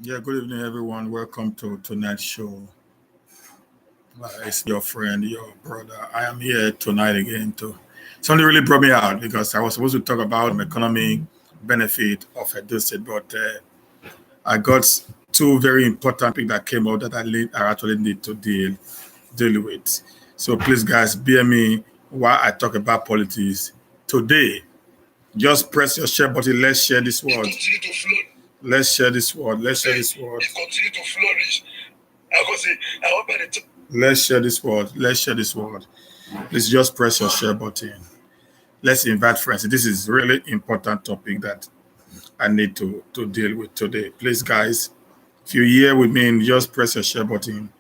Yeah, good evening, everyone. Welcome to tonight's show. It's your friend, your brother. I am here tonight again to something really brought me out because I was supposed to talk about economic benefit of Edo State, but I got two very important things that came out that I actually need to deal with. So please, guys, bear me while I talk about politics today. Just press your share button. Let's share this word. Let's share this word. Let's share this word. Continue to flourish. Let's share this word. Let's share this word. Please just press your share button. Let's invite friends. This is really important topic that I need to deal with today. Please, guys, if you're here with me, just press your share button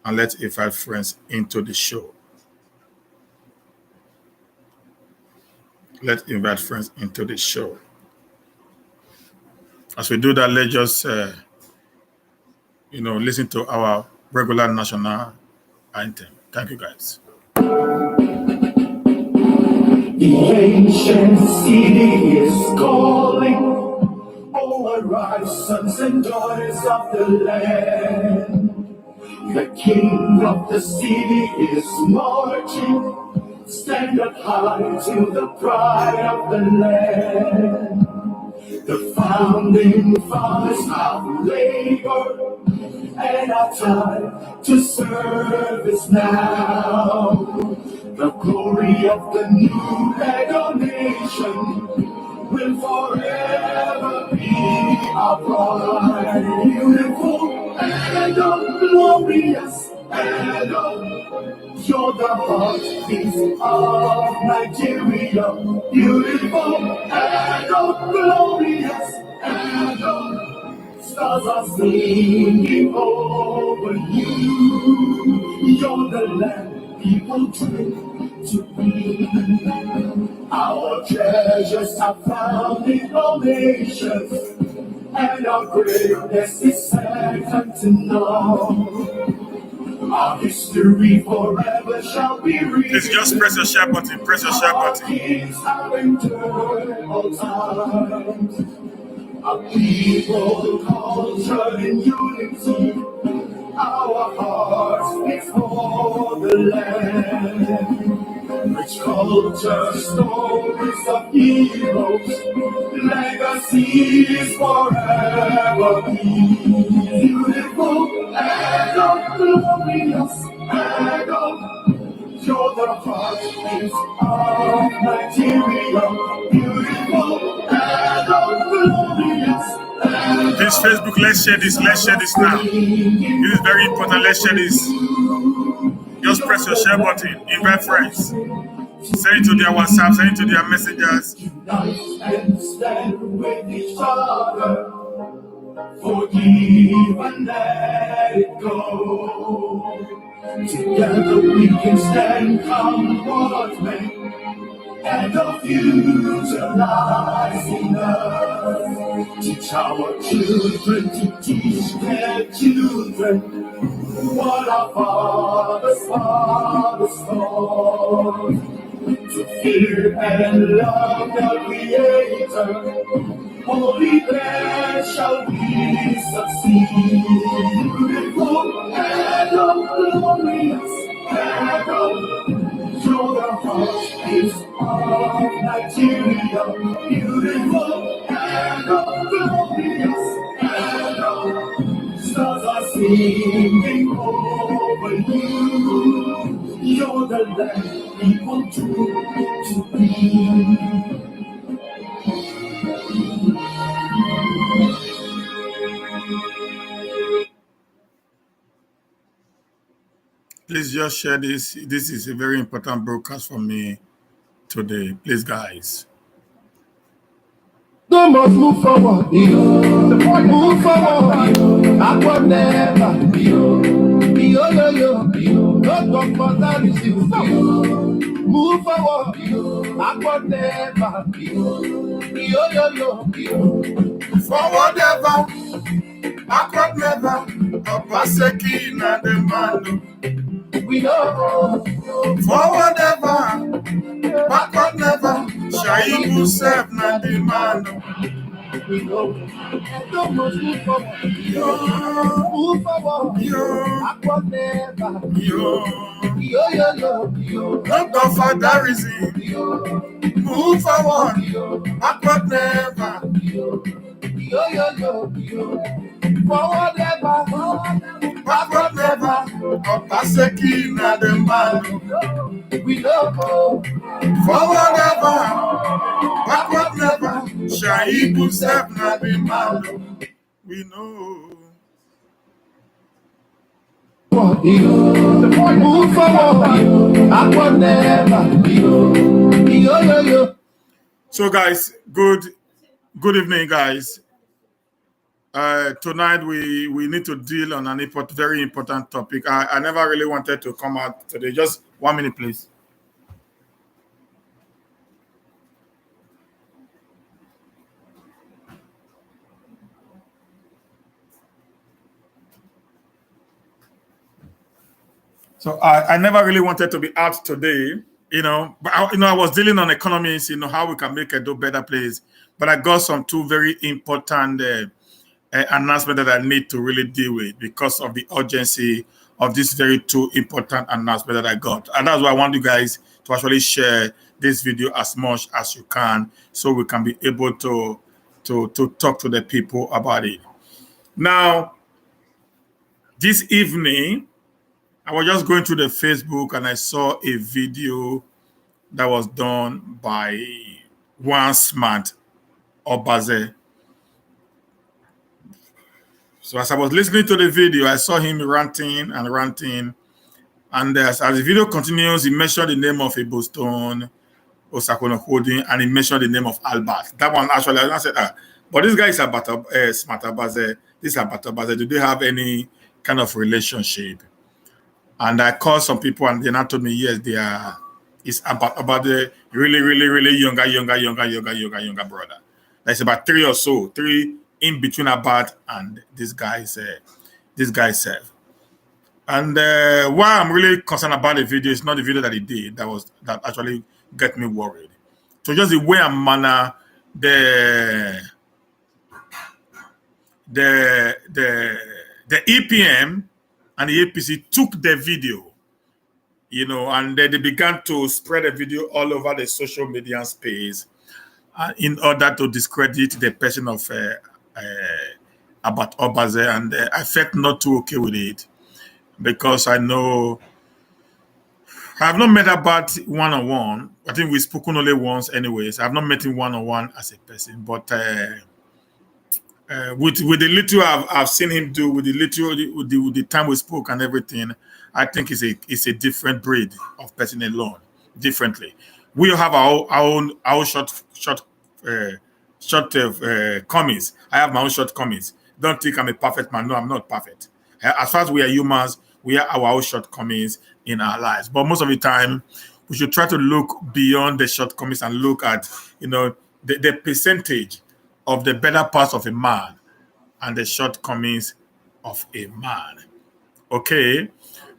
and let's invite friends into the show. Let's invite friends into the show. As we do that, let's just listen to our regular national anthem. Thank you, guys. The ancient city is calling. Oh, arise, sons and daughters of the land. The king of the city is marching. Stand up high to the pride of the land. The founding fathers of labor and our time to serve is now. The glory of the new Edo nation will forever be our pride. Beautiful Edo, glorious Edo, you're the heartbeat of Nigeria. Beautiful Edo, glorious Edo, stars are singing over you. You're the land people dream to be. Our treasures are found in all nations, and our greatness is second to none. Our history forever shall be written. Please just press your share button. Press your share Our button. kings have endured all times. A people culture in unity, our hearts before the land. Rich culture, stories of heroes, legacies forever be. Beautiful and glorious and you're the heartbeat of Nigeria. Beautiful and glorious. Please, Facebook, let's share this. Let's share this now. This is very important. Let's share this. Just press your share button. Invite friends. Send it to their WhatsApp. Send it to their messengers. Unite and stand with each other. Forgive and let it go. Together we can stand, come what may. And the future lies in us. Teach our children to teach their children what our fathers taught. To fear and love the Creator, only then shall we succeed. Beautiful and glorious and you're the heartbeat of Nigeria. Beautiful and glorious and stars are singing over you. You're the land people dream to be. Please just share this. This is a very important broadcast for me today. Please, guys. No must move forward. Move forward. Backward never. Yo. No talk for that is you. Move forward. Backward never. Yo. Forward ever, backward never. Obaseki na the man. We know. Forward ever, backward never. Shaibu self na the man. We know. Edo must move forward. Move forward. Backward never. Yo. Not go for that reason. Move forward. Backward never. Yo. Forward ever. Backward never. Obaseki na the man. We know. Forward ever. Backward never. Shaibu step na the man. We know. Move forward. Backward never. Yo. So guys, good evening, guys. Tonight we need to deal on an very important topic. I never really wanted to come out today. Just 1 minute, please. So I never really wanted to be out today, but I was dealing on economies, how we can make a better place. But I got some two very important announcement that I need to really deal with because of the urgency of this very two important announcement that I got. And that's why I want you guys to actually share this video as much as you can so we can be able to talk to the people about it. Now, this evening, I was just going through the Facebook and I saw a video that was done by one smart Obazee. So as I was listening to the video, I saw him ranting. And as the video continues, he mentioned the name of Ebostone, Osakono Holding, and he mentioned the name of Albert. That one actually, I said, but this guy is about smart Obazee. This is about Obazee. Do they have any kind of relationship? And I called some people and they now told me, yes, they are. It's about the really younger brother. That's about three in between Albert and this guy's self. And why I'm really concerned about the video is not the video that he did that actually get me worried. So just the way and manner the EPM and the APC took the video, and they began to spread the video all over the social media space in order to discredit the person of Albert Obazee. And I felt not too okay with it because I know I have not met Albert one-on-one. I think we've spoken only once anyways. I have not met him one-on-one as a person, but with the little I've seen him do, with the time we spoke and everything, I think it's a different breed of person alone, differently. We have our short comments. I have my own shortcomings. Don't think I'm a perfect man. No, I'm not perfect. As far as we are humans, we have our own shortcomings in our lives. But most of the time, we should try to look beyond the shortcomings and look at the percentage of the better parts of a man and the shortcomings of a man. Okay.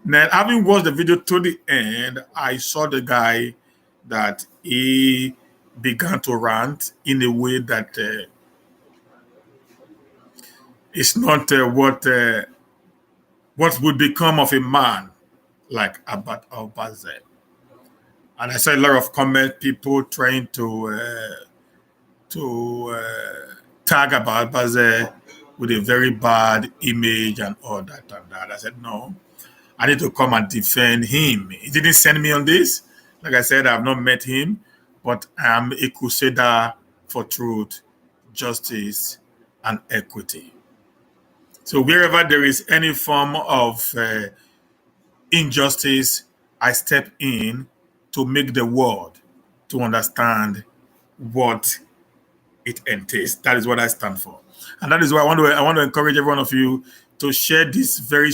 Now, having watched the video to the end, I saw the guy that he began to rant in a way that is not what would become of a man like Albert Obazee. And I saw a lot of comments, people trying to tag about Obazee with a very bad image and all that and that. I said, no, I need to come and defend him. He didn't send me on this. Like I said, I have not met him, but I am a crusader for truth, justice, and equity. So wherever there is any form of injustice, I step in to make the world to understand what it entails. That is what I stand for. And that is why I want to encourage every one of you to share this very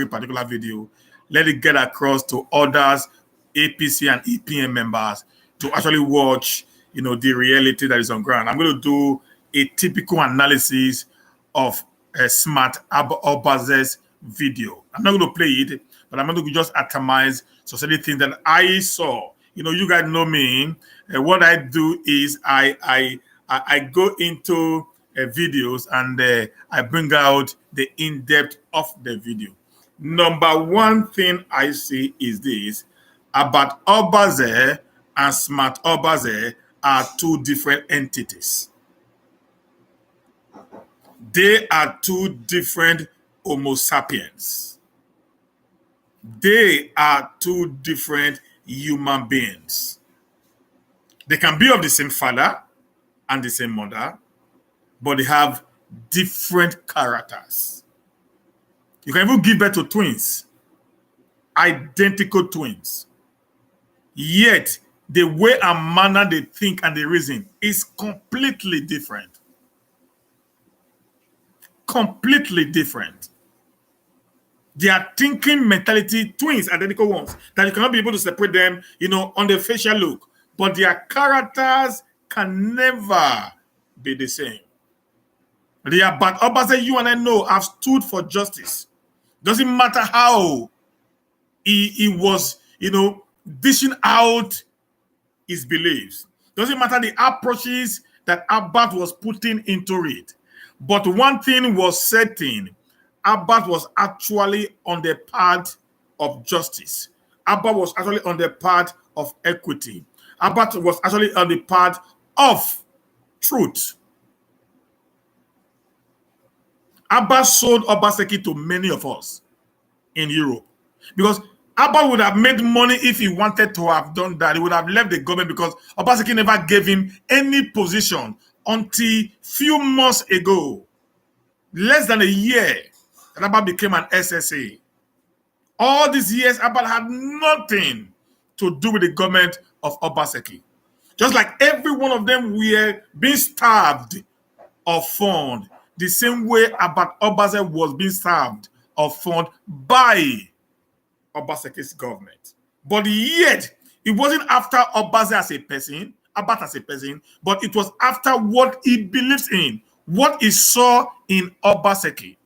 particular video. Let it get across to others, APC and EPM members, to actually watch, the reality that is on ground. I'm going to do a typical analysis of a smart Obazee's video. I'm not going to play it, but I'm going to just atomize certain things that I saw. You guys know me. What I do is I go into videos, and I bring out the in-depth of the video. Number one thing I see is this: Albert Obazee and Smart Obazee are two different entities. They are two different Homo sapiens. They are two different human beings. They can be of the same father and the same mother, but they have different characters. You can even give birth to twins, identical twins. Yet, the way and manner they think and they reason is completely different. Completely different. Their thinking mentality, twins, identical ones, that you cannot be able to separate them, on the facial look. But their characters can never be the same. The Albert Obazee you and I know have stood for justice. Doesn't matter how he was, dishing out his beliefs. Doesn't matter the approaches that Albert was putting into it. But one thing was certain: Albert was actually on the path of justice. Albert was actually on the path of equity. Albert was actually on the path of truth. Albert sold Obaseki to many of us in Europe, because Albert would have made money if he wanted to have done that. He would have left the government, because Obaseki never gave him any position until few months ago, less than a year, that Albert became an SSA. All these years, Albert had nothing to do with the government of Obaseki. Just like every one of them were being starved of fund, the same way Albert Obazee was being starved of fund by Obaseki's government. But yet, it wasn't after Obazee as a person, Albert as a person, but it was after what he believes in, what he saw in Obaseki.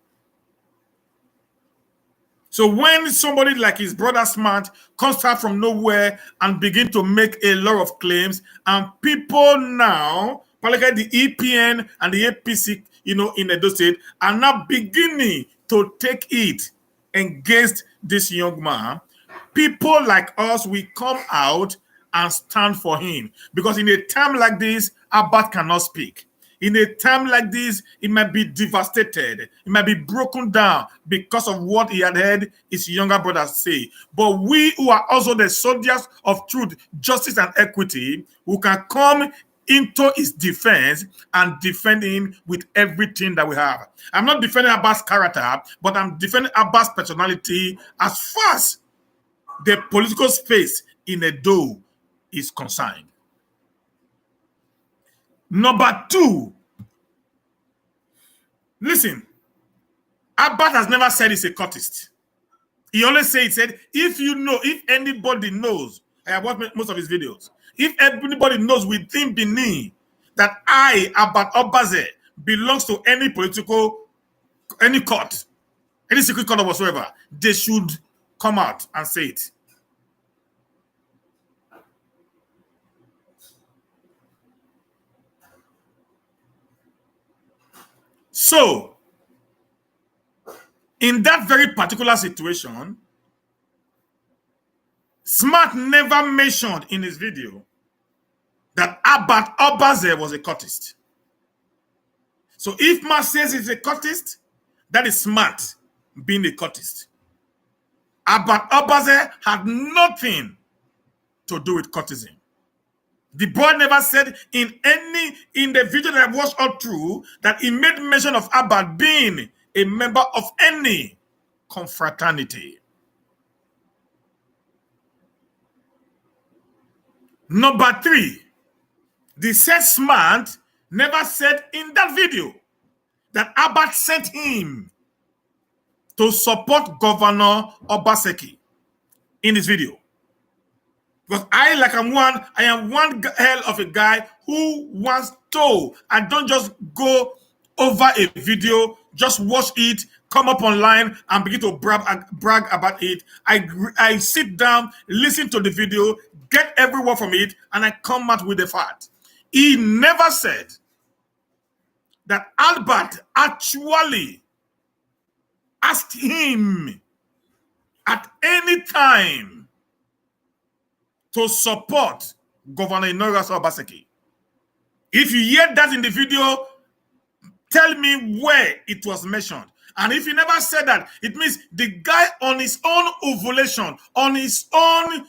So when somebody like his brother Smart comes out from nowhere and begin to make a lot of claims, and people now, particularly the EPN and the APC, in Edo State, are now beginning to take it against this young man, people like us, we come out and stand for him. Because in a time like this, Albert cannot speak. In a time like this, he might be devastated. He might be broken down because of what he had heard his younger brother say. But we who are also the soldiers of truth, justice, and equity, who can come into his defense and defend him with everything that we have. I'm not defending Abba's character, but I'm defending Abba's personality as far as the political space in Edo is concerned. Number two, listen, Albert has never said he's a cultist. He always said, if anybody knows, I have watched most of his videos, if anybody knows within Benin that I, Albert Obazee, belongs to any any court, any secret court or whatsoever, they should come out and say it. So, in that very particular situation, Smart never mentioned in his video that Albert Obazee was a cultist. So if Mark says he's a cultist, that is Smart being a cultist. Albert Obazee had nothing to do with cultism. The boy never said in the video that I've watched all through that he made mention of Albert being a member of any confraternity. Number three, the said Smart never said in that video that Albert sent him to support Governor Obaseki in his video. Because I am one hell of a guy who wants to. I don't just go over a video, just watch it, come up online and begin to brag about it. I sit down, listen to the video, get every word from it, and I come out with the fact. He never said that Albert actually asked him at any time to support Governor Inogas Obaseki. If you hear that in the video, tell me where it was mentioned. And if you never said that, it means the guy on his own ovulation, on his own,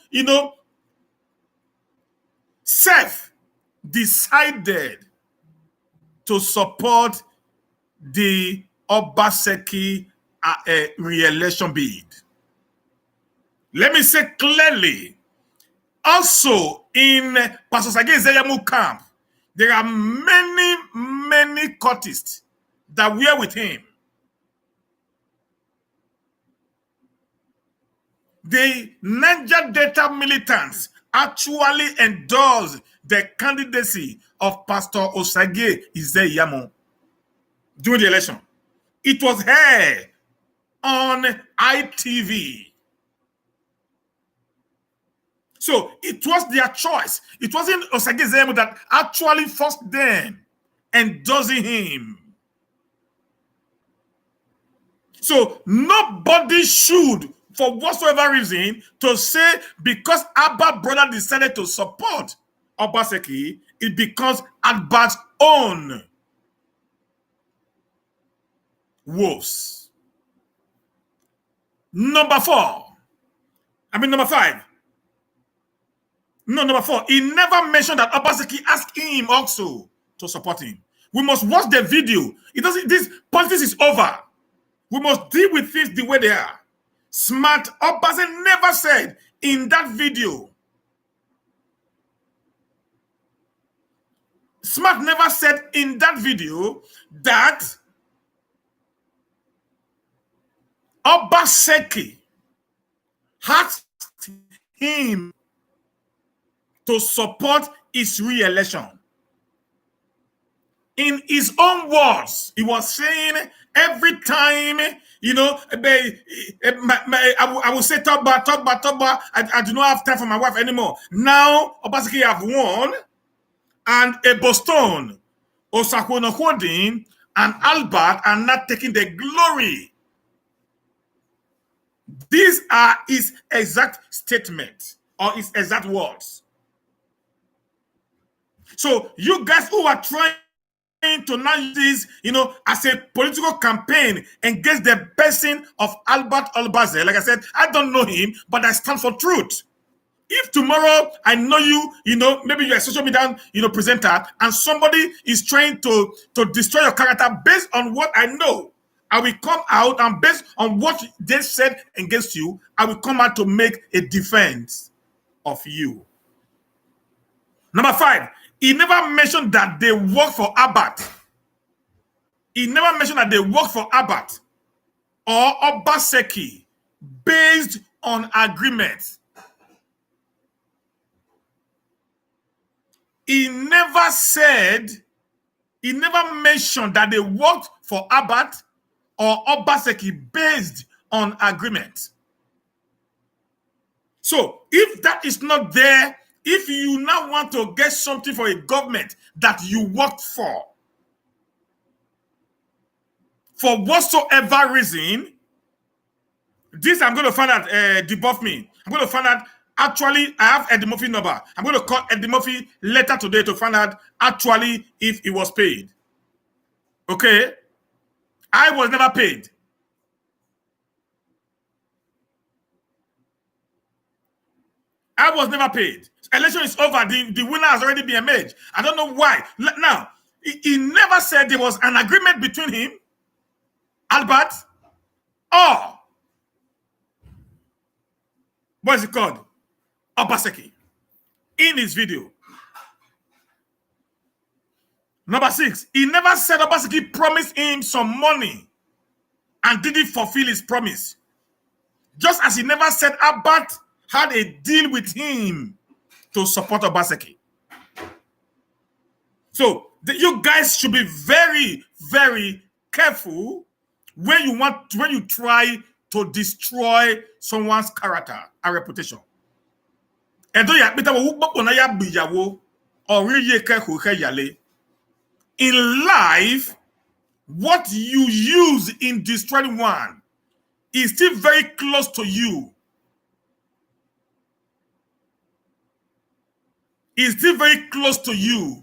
self decided to support the Obaseki re-election bid. Let me say clearly, also in Pastor Sage Zeyamu camp, there are many cultists that were with him. The Niger Delta militants actually endorsed the candidacy of Pastor Osage Izeyamu during the election. It was here on ITV. So it was their choice. It wasn't Osage Izeyamu that actually forced them endorsing him. So nobody should, for whatsoever reason, to say because Abba brother decided to support Obaseki, it becomes Albert's own wolves. Number 4. Number 4. He never mentioned that Obaseki asked him also to support him. We must watch the video. This politics is over. We must deal with things the way they are. Smart Obaseki never said in that video. Smart never said in that video that Obaseki asked him to support his re-election. In his own words, he was saying every time, I will say talk about. I do not have time for my wife anymore. Now, Obaseki have won, and Ebostone, Osakwona Holding, and Albert are not taking the glory. These are his exact statement or his exact words. So you guys who are trying to now use this, as a political campaign against the person of Albert Obazee, like I said, I don't know him, but I stand for truth. If tomorrow I know you, maybe you're a social media, presenter, and somebody is trying to destroy your character based on what I know, I will come out, and based on what they said against you, I will come out to make a defense of you. Number 5, he never mentioned that they work for Albert. He never mentioned that they work for Albert or Obaseki based on agreements. He never mentioned that they worked for Albert or Obaseki based on agreement. So if that is not there, if you now want to get something for a government that you worked for whatsoever reason, this I'm going to find out, debuff me. I'm going to find out, actually, I have Eddie Murphy number. I'm going to call Eddie Murphy later today to find out actually if he was paid. Okay? I was never paid. I was never paid. Election is over. The winner has already been made. I don't know why. Now, he never said there was an agreement between him, Albert, or what is it called? Obaseki. In his video. Number 6, he never said Obaseki promised him some money and didn't fulfill his promise. Just as he never said Albert had a deal with him to support Obaseki. So you guys should be very, very careful when you try to destroy someone's character and reputation. In life, what you use in destroying one is still very close to you. Is still very close to you.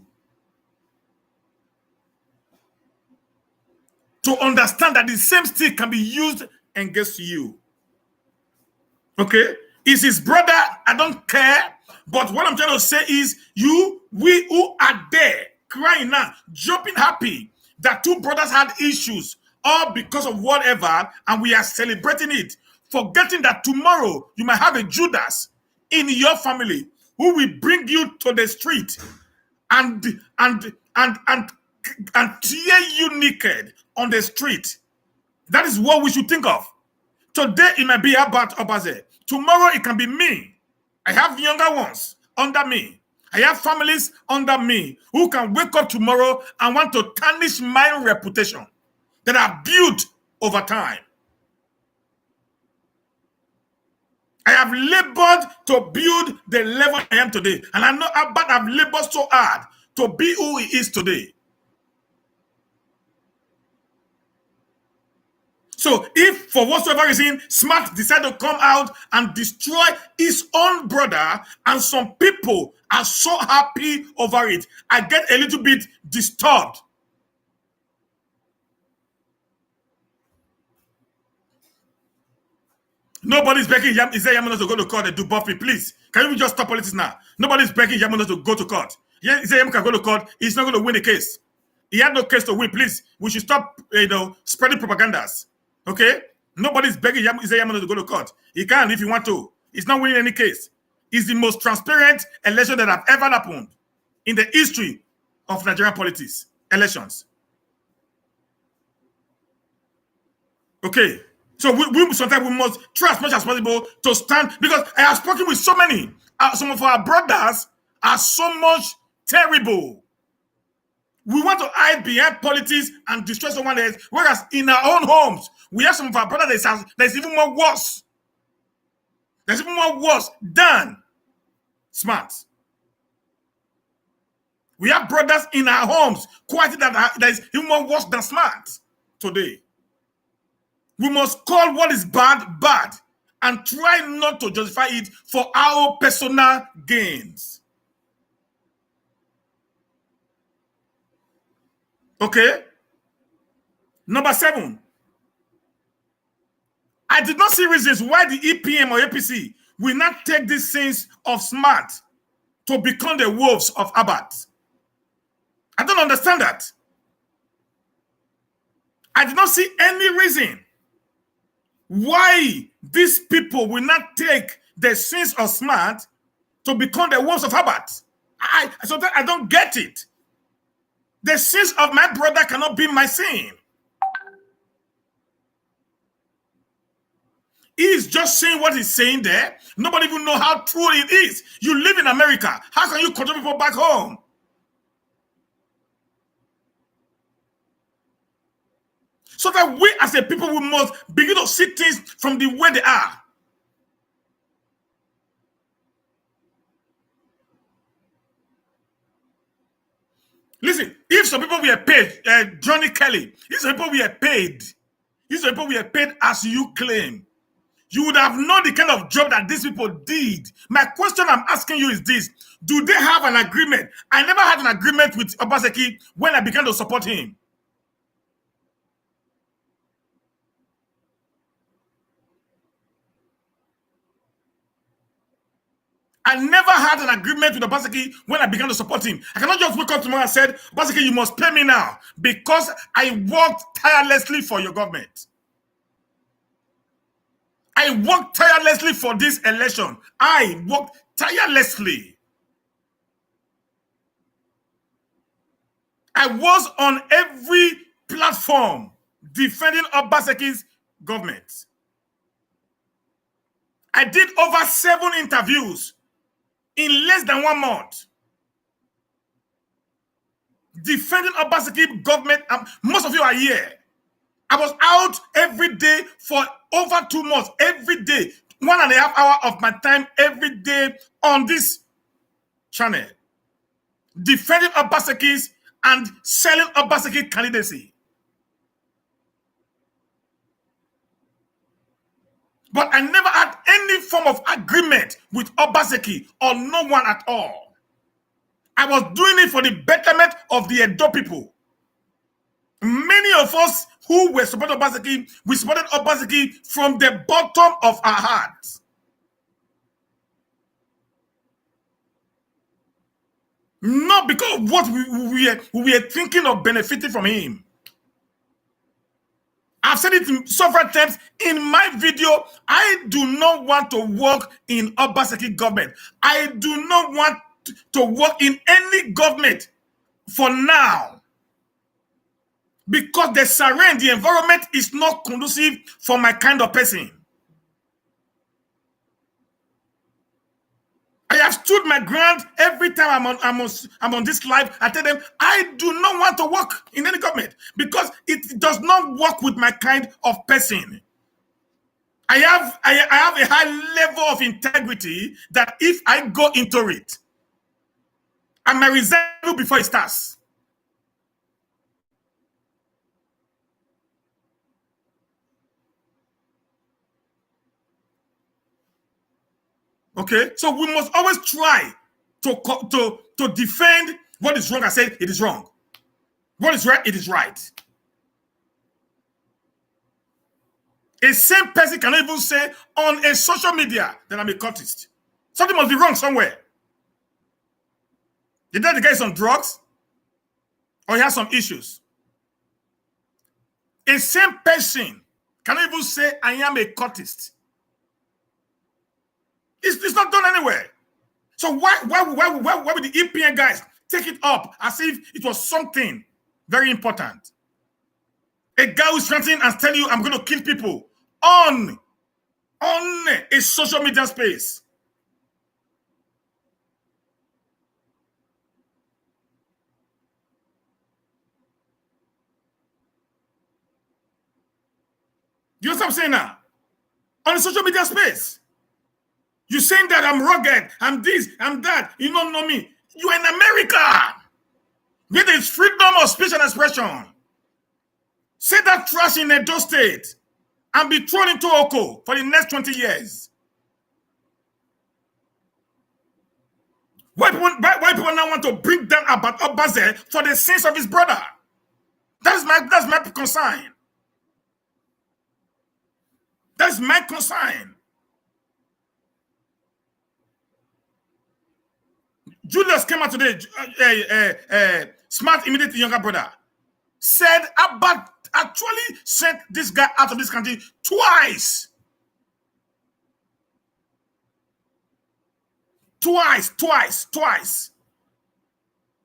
To understand that the same stick can be used against you. Okay? Is his brother, I don't care. But what I'm trying to say is, we who are there, crying now, jumping happy, that two brothers had issues, all because of whatever, and we are celebrating it, forgetting that tomorrow you might have a Judas in your family who will bring you to the street and tear you naked on the street. That is what we should think of. Today it might be Albert Obazee. Tomorrow it can be me. I have younger ones under me. I have families under me who can wake up tomorrow and want to tarnish my reputation that I've built over time. I have labored to build the level I am today. And I know Albert have labored so hard to be who he is today. So if for whatsoever reason Smart decided to come out and destroy his own brother, and some people are so happy over it, I get a little bit disturbed. Nobody's begging Isaiah Yamanos to go to court and do Buffy, please. Can you just stop politics now? Nobody's begging Yamanos to go to court. Yeah, Isaiah can go to court. He's not going to win the case. He had no case to win, please. We should stop, spreading propagandas. Okay? Nobody's begging Isaiah Yamanos to go to court. He can if he want to. He's not winning any case. It's the most transparent election that have ever happened in the history of Nigerian politics. Elections. Okay? So we sometimes we must try as much as possible to stand, because I have spoken with so many. Some of our brothers are so much terrible. We want to hide behind politics and destroy someone else, whereas in our own homes, we have some of our brothers that's even more worse. There's even more worse than Smart. We have brothers in our homes, quite that is even more worse than Smart today. We must call what is bad, bad, and try not to justify it for our personal gains. Okay? Number 7. I did not see reasons why the EPM or APC will not take these sins of Smart to become the wolves of Albert. I don't understand that. I did not see any reason why these people will not take the sins of Smart to become the wolves of Albert. Sometimes I don't get it. The sins of my brother cannot be my sin. He's just saying what he's saying there. Nobody even know how true it is. You live in America. How can you control people back home? So that we as a people, we must begin to see things from the way they are. Listen, if some people were paid, Johnny Kelly, if some people were paid, as you claim, you would have known the kind of job that these people did. My question I'm asking you is this: do they have an agreement? I never had an agreement with Obaseki when I began to support him. I never had an agreement with Obaseki when I began to support him. I cannot just wake up tomorrow and say, Obaseki, you must pay me now because I worked tirelessly for your government. I worked tirelessly for this election. I worked tirelessly. I was on every platform defending Obaseki's government. I did over 7 interviews in less than 1 month, defending Obaseki's government. Most of you are here. I was out every day for over 2 months, every day, 1.5 hours of my time every day on this channel, defending Obaseki's and selling Obaseki candidacy. But I never had any form of agreement with Obazee or no one at all. I was doing it for the betterment of the Edo people. Many of us who were supporting Obazee, we supported Obazee from the bottom of our hearts. Not because of what we were thinking of benefiting from him. I've said it several times in my video. I do not want to work in Obazee government. I do not want to work in any government for now. Because the surround, the environment is not conducive for my kind of person. I have stood my ground every time I'm on this live. I tell them I do not want to work in any government because it does not work with my kind of person. I have a high level of integrity that if I go into it, I may resign before it starts. Okay, so we must always try to defend what is wrong. I said it is wrong. What is right, it is right. A same person can even say on a social media that I'm a cultist. Something must be wrong somewhere. Did that guy is on drugs? Or he has some issues? A same person can even say I am a cultist. It's not done anywhere. So why would the EPN guys take it up as if it was something very important? A guy who's chanting and telling you I'm going to kill people on a social media space. You know what I'm saying now? On a social media space. You're saying that I'm rugged, I'm this, I'm that. You don't know me. You're in America, where there's freedom of speech and expression. Say that trash in Edo State and be thrown into Oko for the next 20 years. Why people now want to bring down Albert Obazee for the sins of his brother? That's my concern. That's my concern. Julius came out today, smart, immediate younger brother, said Albert actually sent this guy out of this country twice. Twice.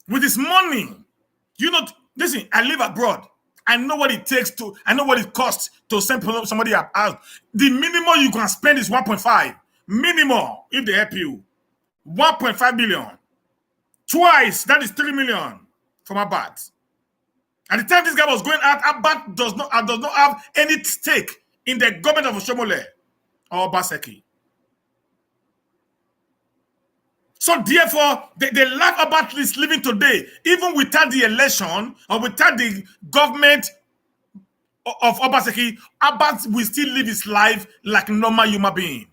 With his money. You know, listen, I live abroad. I know what it takes I know what it costs to send somebody out. The minimum you can spend is 1.5. Minimum, if they help you. 1.5 million. Twice, that is 3 million from Albert. At the time this guy was going out, Albert does not have any stake in the government of Oshomole or Obaseki. So therefore, the life Albert is living today, even without the election or without the government of Obaseki, Albert will still live his life like a normal human being.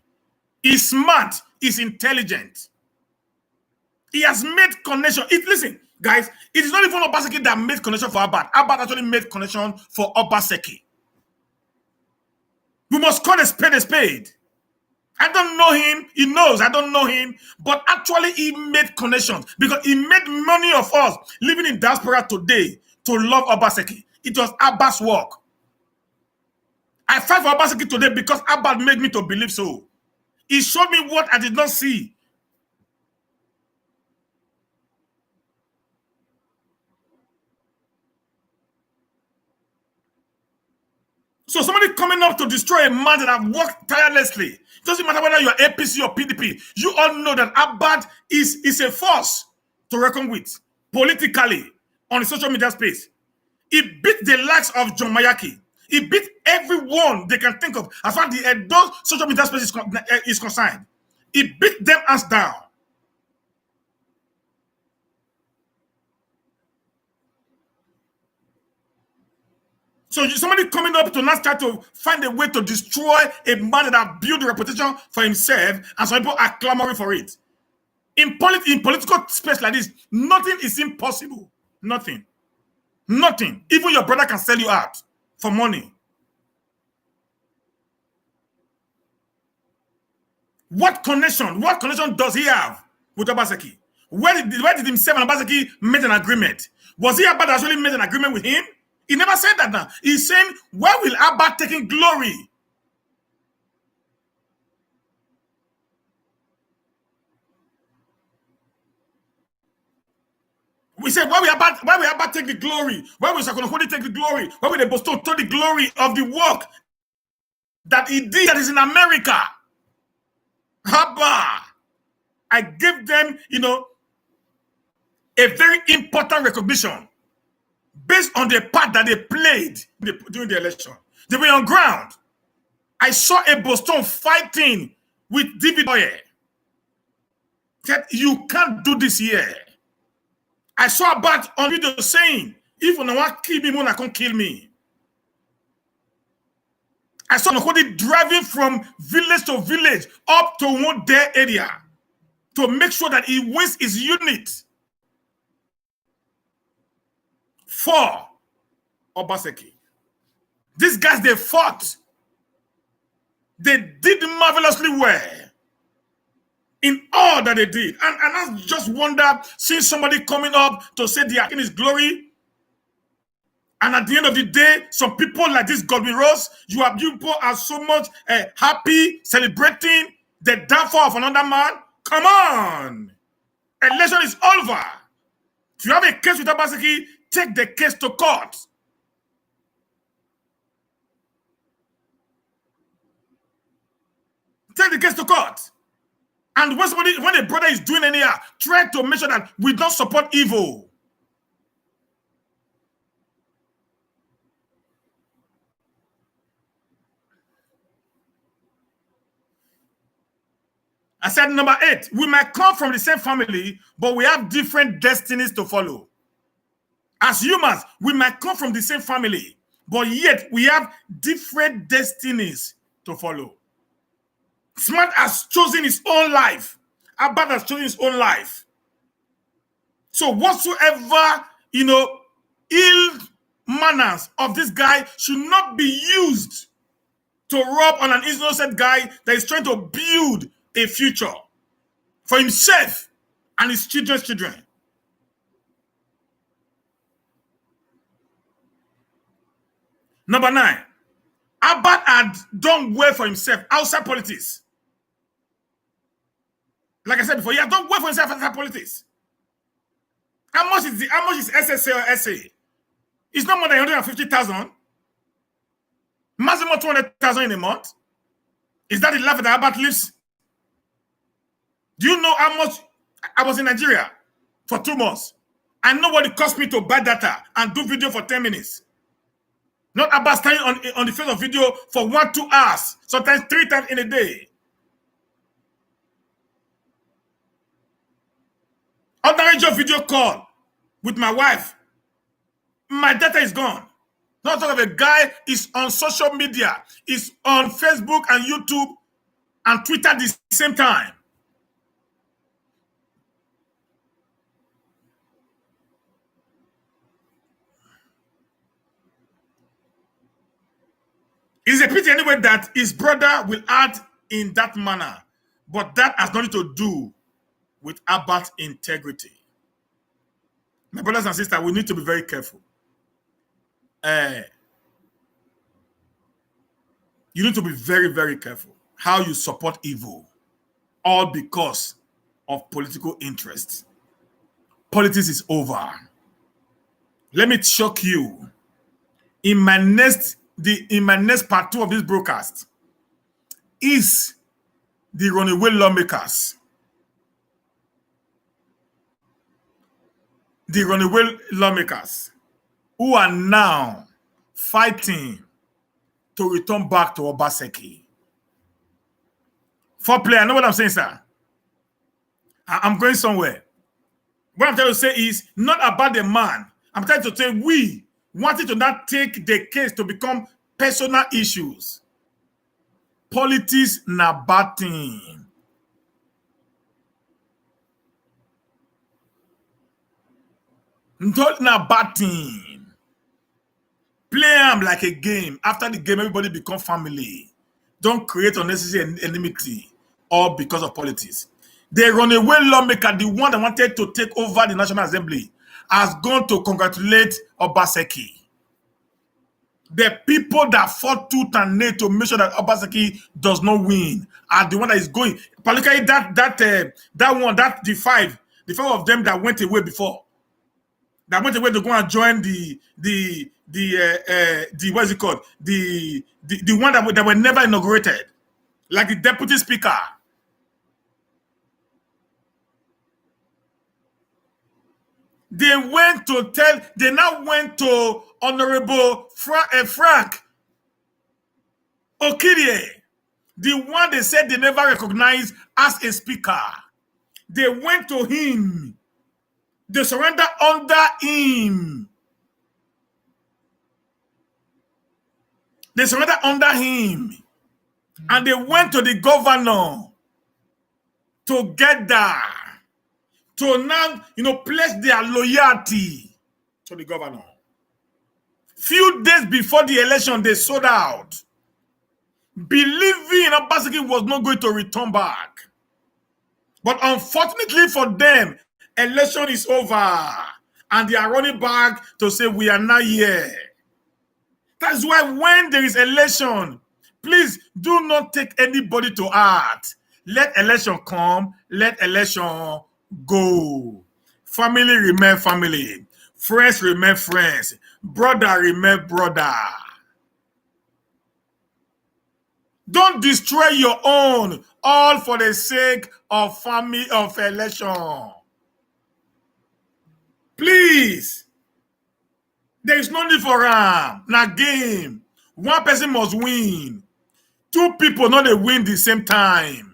He's smart, he's intelligent. He has made connection. Listen, guys, it is not even Obaseki that made connection for Albert. Albert actually made connection for Obaseki. We must call a spade a spade. I don't know him. He knows I don't know him. But actually, he made connections because he made many of us living in diaspora today to love Obaseki. It was Albert's work. I fight for Obaseki today because Albert made me to believe so. He showed me what I did not see. So somebody coming up to destroy a man that have worked tirelessly. It doesn't matter whether you're APC or PDP. You all know that Albert is a force to reckon with politically on the social media space. He beat the likes of John Mayaki. He beat everyone they can think of as far as the adult social media space is concerned. He beat them hands down. So somebody coming up to not try to find a way to destroy a man that have built a reputation for himself, and some people are clamoring for it. In political space like this, nothing is impossible. Nothing. Nothing. Even your brother can sell you out for money. What connection does he have with Obazee? Where did himself and Obazee make an agreement? Was he Abba that actually made an agreement with him? He never said that now. He's saying, where will Abba taking glory? We said, why will Abba take the glory? Why will Sakonokodi take the glory? Why will they bestow the glory of the work that he did that is in America? Abba! I gave them, a very important recognition based on the part that they played during the election. They were on ground. I saw a Boston fighting with David Boye. Said, you can't do this here. I saw Bat on video saying, if you want to kill me, Mona can't kill me. I saw Nokodi driving from village to village up to one their area to make sure that he wins his unit. For Obazee. These guys, they fought. They did marvelously well in all that they did. And I just wonder, seeing somebody coming up to say they are in his glory, and at the end of the day, some people like this Godwin Rose, you people are so much happy, celebrating the downfall of another man. Come on. Election is over. If you have a case with Obazee, take the case to court. Take the case to court. And when a brother is doing anyhow, try to make sure that we don't support evil. I said number 8, we might come from the same family, but we have different destinies to follow. As humans, we might come from the same family, but yet we have different destinies to follow. Smart has chosen his own life. Abba has chosen his own life. So whatsoever, ill manners of this guy should not be used to rub on an innocent guy that is trying to build a future for himself and his children's children. Number 9, Abba had done well for himself outside politics. Like I said before, he had done well for himself outside politics. How much is SSA or SA? It's not more than 150,000. Maximum 200,000 in a month. Is that the life that Abba lives? Do you know how much I was in Nigeria for 2 months? I know what it cost me to buy data and do video for 10 minutes. Not about standing on the face of video for 1-2 hours, sometimes 3 times in a day. Ordinary job video call with my wife. My data is gone. Not talk of a guy is on social media, is on Facebook and YouTube and Twitter at the same time. It's a pity anyway that his brother will act in that manner, but that has nothing to do with Abba's integrity. My brothers and sisters, we need to be very careful. You need to be very, very careful how you support evil, all because of political interests. Politics is over. Let me shock you. In my next part 2 of this broadcast is the Runaway Lawmakers. The Runaway Lawmakers who are now fighting to return back to Obazee. Foreplay, I know what I'm saying, sir. I'm going somewhere. What I'm trying to say is not about the man. I'm trying to say we wanting to not take the case to become personal issues. Politics na bad thing. Not na bad thing. Play them like a game. After the game, everybody become family. Don't create unnecessary enmity all because of politics. The runaway lawmaker, the one that wanted to take over the National Assembly, has gone to congratulate Obazee. The people that fought tooth and nail to make sure that Obazee does not win are the one that is going. Particularly the five of them that went away before, that went away to go and join the what's it called, the one that were never inaugurated, like the deputy speaker. They now went to Honorable Frank Okirie, the one they said they never recognized as a speaker. They went to him. They surrendered under him. They surrendered under him. And they went to the governor together to now, pledge their loyalty to the governor. Few days before the election, they sold out, believing Obazee was not going to return back. But unfortunately for them, election is over, and they are running back to say we are not here. That's why when there is election, please do not take anybody to heart. Let election come, let election go. Family remain family. Friends remain friends. Brother remain brother. Don't destroy your own, all for the sake of family, of election. Please. There is no need for na game. One person must win. Two people not they win the same time.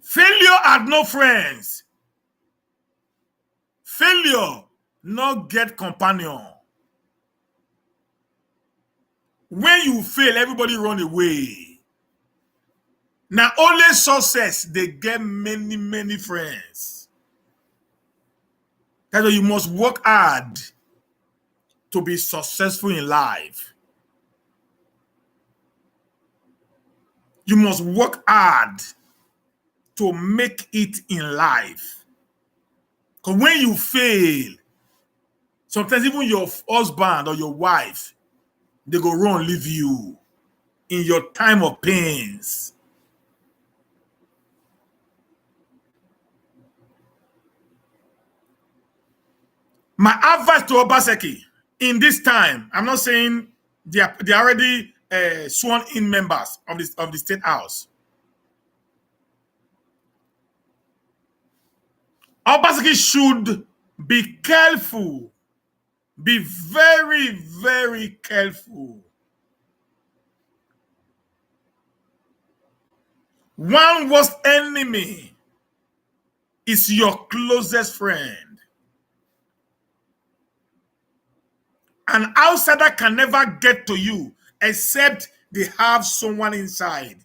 Failure had no friends. Failure not get companion. When you fail, everybody run away. Now only success, they get many, many friends. That's why you must work hard to be successful in life. You must work hard to make it in life. Because when you fail, sometimes even your husband or your wife, they go run leave you in your time of pains. My advice to Obazee in this time, I'm not saying they are already sworn in members of the State House. Obazee should be careful. Be very, very careful. One worst enemy is your closest friend. An outsider can never get to you except they have someone inside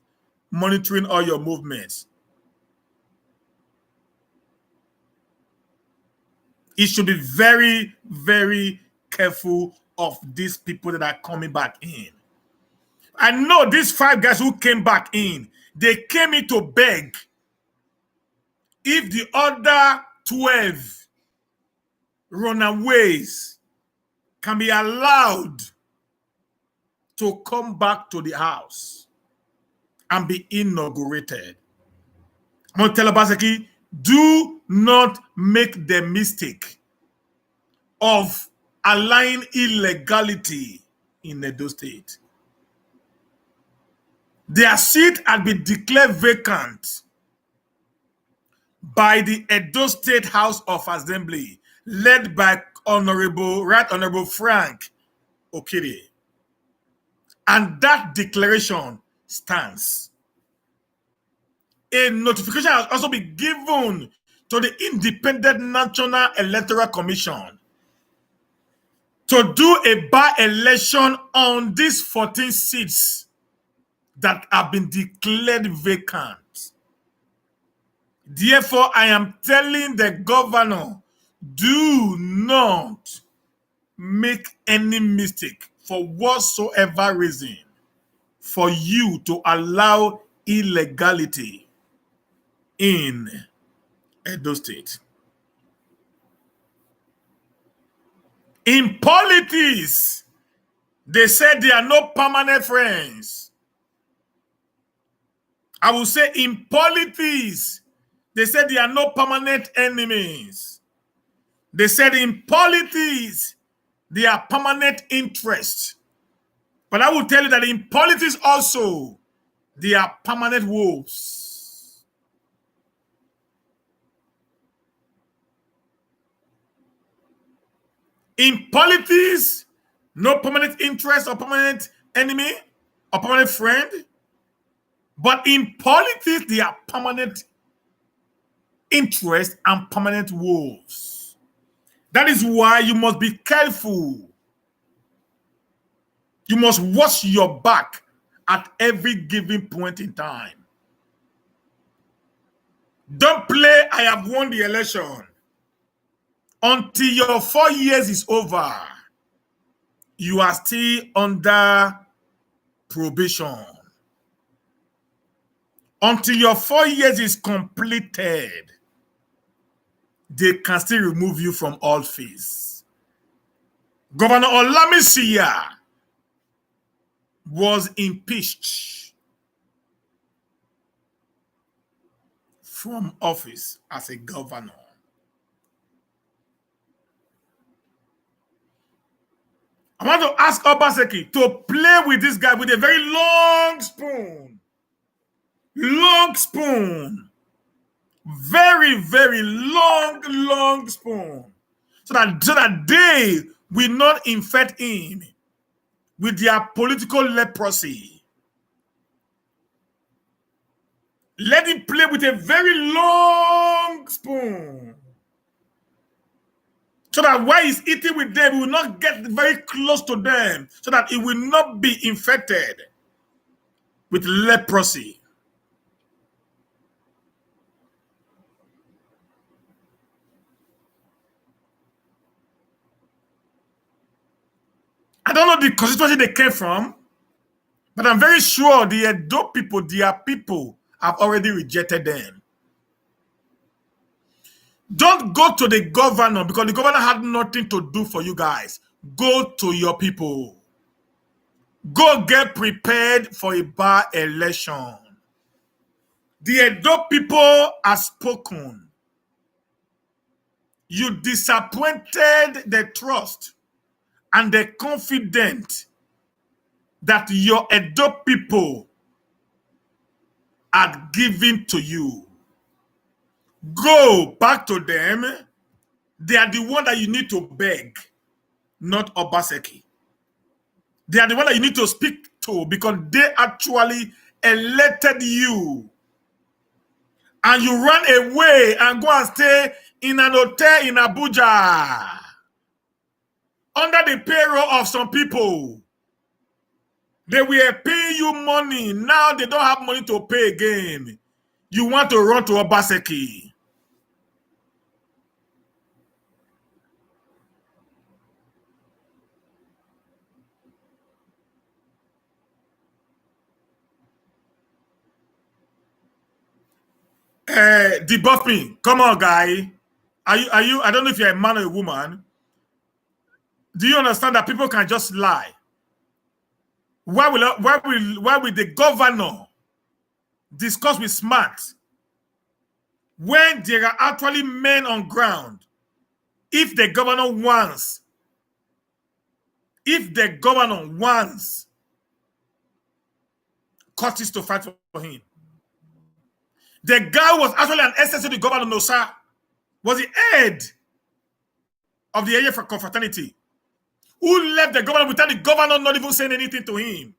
monitoring all your movements. You should be very, very careful of these people that are coming back in. I know these 5 guys who came back in, they came in to beg if the other 12 runaways can be allowed to come back to the house and be inaugurated. I'm going to tell Obazee, do not make the mistake of allowing illegality in Edo State. Their seat had been declared vacant by the Edo State House of Assembly, led by Right Honorable Frank Okirie. And that declaration stands. A notification has also been given to the Independent National Electoral Commission to do a by-election on these 14 seats that have been declared vacant. Therefore, I am telling the governor, do not make any mistake for whatsoever reason for you to allow illegality in Edo State. In politics, they said they are no permanent friends. I will say in politics, they said they are no permanent enemies. They said in politics, they are permanent interests. But I will tell you that in politics also, they are permanent wolves. In politics, no permanent interest or permanent enemy or permanent friend. But in politics, they are permanent interest and permanent wolves. That is why you must be careful. You must watch your back at every given point in time. Don't play, I have won the election. Until your 4 years is over, you are still under probation. Until your 4 years is completed, they can still remove you from office. Governor Olamisiya was impeached from office as a governor. I want to ask Obazee to play with this guy with a very long spoon. Long spoon. Very, very long spoon. So that they will not infect him with their political leprosy. Let him play with a very long spoon. So that while he's eating with them, he will not get very close to them, so that he will not be infected with leprosy. I don't know the constituency they came from, but I'm very sure the Edo people, their people, have already rejected them. Don't go to the governor because the governor had nothing to do for you guys. Go to your people. Go get prepared for a by-election. The Edo people have spoken. You disappointed the trust and the confidence that your Edo people had given to you. Go back to them. They are the one that you need to beg, not Obazee. They are the one that you need to speak to because they actually elected you. And you run away and go and stay in an hotel in Abuja under the payroll of some people. They were paying you money. Now they don't have money to pay again. You want to run to Obazee. Debunking. Come on, guy. Are you? I don't know if you're a man or a woman. Do you understand that people can just lie? Why will the governor discuss with smart when there are actually men on ground? If the governor wants Curtis to fight for him. The guy was actually an SSA to the governor, no sir. Was the head of the area for confraternity, who left the governor without the governor not even saying anything to him.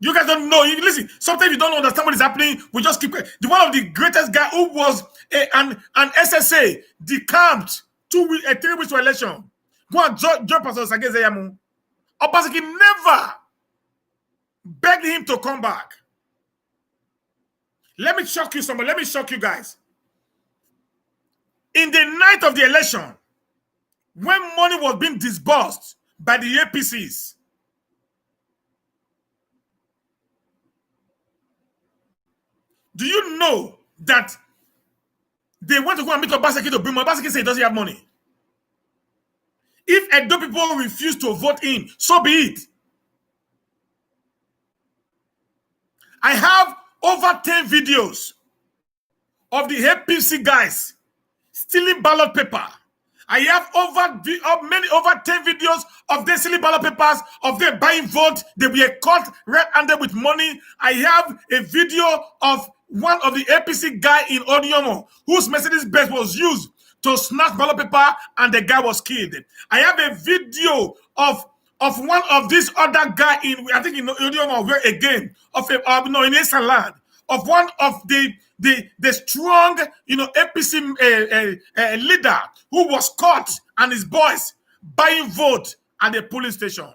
You guys don't know. Listen, sometimes you don't understand what is happening. We just keep the one of the greatest guy who was an SSA decamped 3 weeks to election. Go and join Pastor Sage Zeyamu. Obazee never begged him to come back. Let me shock you somebody. Let me shock you guys. In the night of the election, when money was being disbursed by the APCs, do you know that they want to go and meet Obazee to bring money? Obazee said he doesn't have money. If Edo people refuse to vote in, so be it. I have over 10 videos of the APC guys stealing ballot paper. I have over 10 videos of them stealing ballot papers, of them buying votes. They were caught red-handed with money. I have a video of one of the APC guy in Odiomo whose Mercedes Benz was used to snatch ballot paper and the guy was killed. I have a video of one of this other guy in, I think in Odiomo, where again, in Eastern land, of one of the strong, APC leader who was caught and his boys buying vote at the polling station.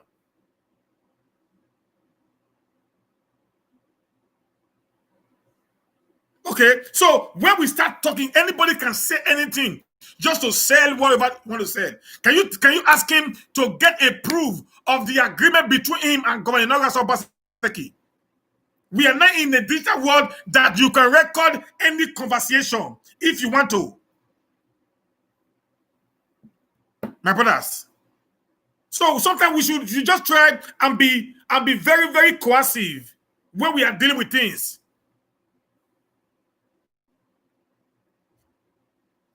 Okay, so when we start talking, anybody can say anything just to sell whatever you want to sell. Can you ask him to get a proof of the agreement between him and Governor Obazee? We are not in a digital world that you can record any conversation if you want to. My brothers. So sometimes we should just try and be very, very coercive when we are dealing with things.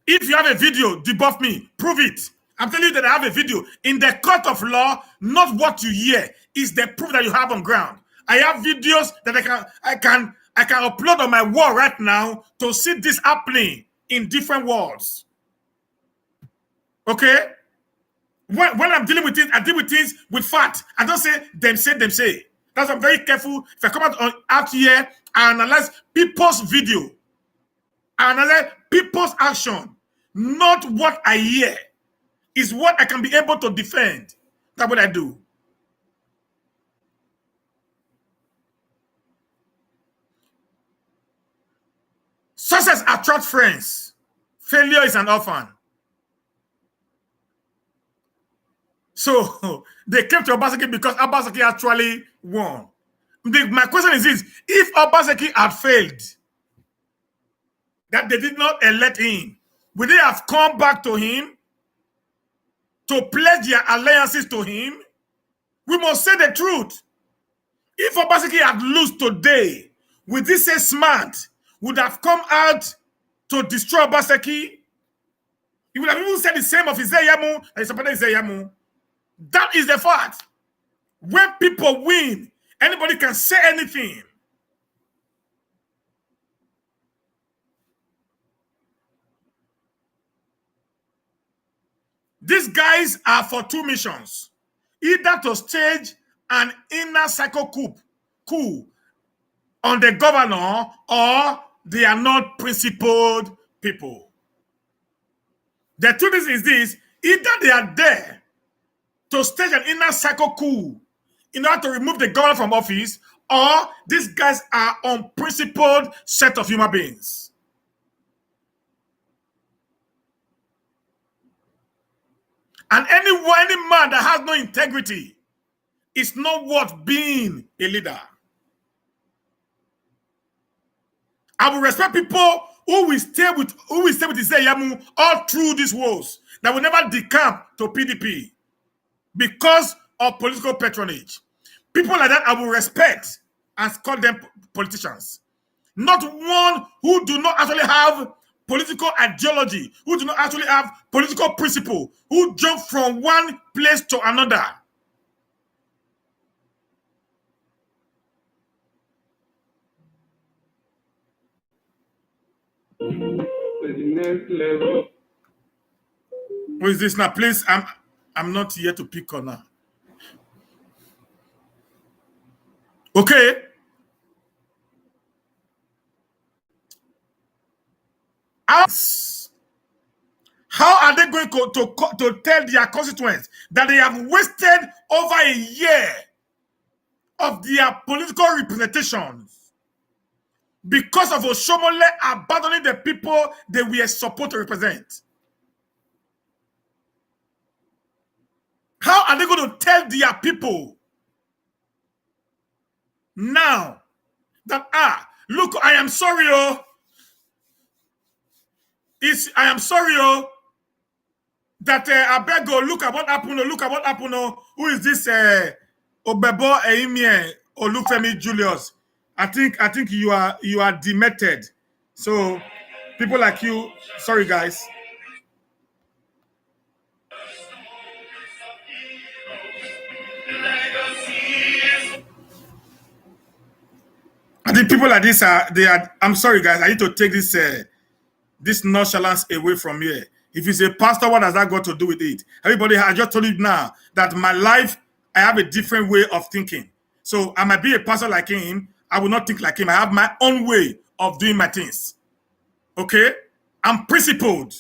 If you have a video, debuff me, prove it. I'm telling you that I have a video. In the court of law, not what you hear, is the proof that you have on ground. I have videos that I can upload on my wall right now to see this happening in different worlds. Okay? When I'm dealing with things, I deal with things with fact. I don't say them say. That's why I'm very careful. If I come out here and analyze people's video, I analyze people's action, not what I hear, is what I can be able to defend. That's what I do. Success attracts friends. Failure is an orphan. So they came to Obazee because Obazee actually won. My question is this: if Obazee had failed, that they did not elect him, would they have come back to him to pledge their alliances to him? We must say the truth. If Obazee had lost today, would this say smart would have come out to destroy Obazee? He would have even said the same of Izeyamu and supported Izeyamu. That is the fact. When people win, anybody can say anything. These guys are for two missions. Either to stage an inner cycle coup on the governor, or they are not principled people. The truth is this: either they are there to stage an inner cycle coup in order to remove the governor from office, or these guys are unprincipled set of human beings. And any man that has no integrity is not worth being a leader. I will respect people who will stay with Izeyamu all through these wars, that will never decamp to PDP because of political patronage. People like that I will respect and call them politicians. Not one who do not actually have political ideology, who do not actually have political principle, who jump from one place to another. The next level. Who is this now? Please, I'm not here to pick on her. Okay? How are they going to tell their constituents that they have wasted over a year of their political representations because of Oshomole abandoning the people they were supposed to represent? How are they going to tell their people now that, look, I am sorry, I am sorry, that I beg you, look at what happened, who is this Obebo Eimie Olufemi Julius? I think you are demented. So people like you, sorry guys. I think people like this I'm sorry guys, I need to take this nonchalance away from here. If it's a pastor, what has that got to do with it? Everybody, I just told you now that my life, I have a different way of thinking. So I might be a pastor like him. I will not think like him. I have my own way of doing my things. Okay? I'm principled.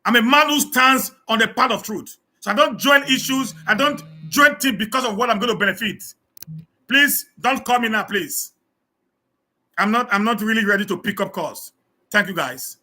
I'm a man who stands on the path of truth. So I don't join issues. I don't join things because of what I'm going to benefit. Please don't call me now, please. I'm not really ready to pick up calls. Thank you, guys.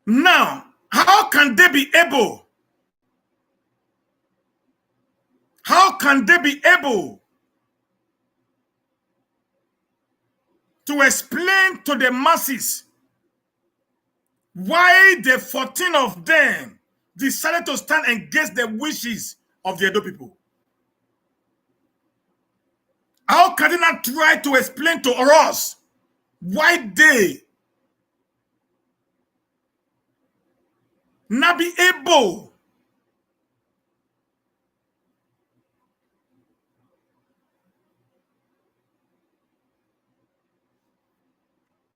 Now, how can they be able to explain to the masses why the 14 of them decided to stand against the wishes of the Edo people? How can they not try to explain to us why they not be able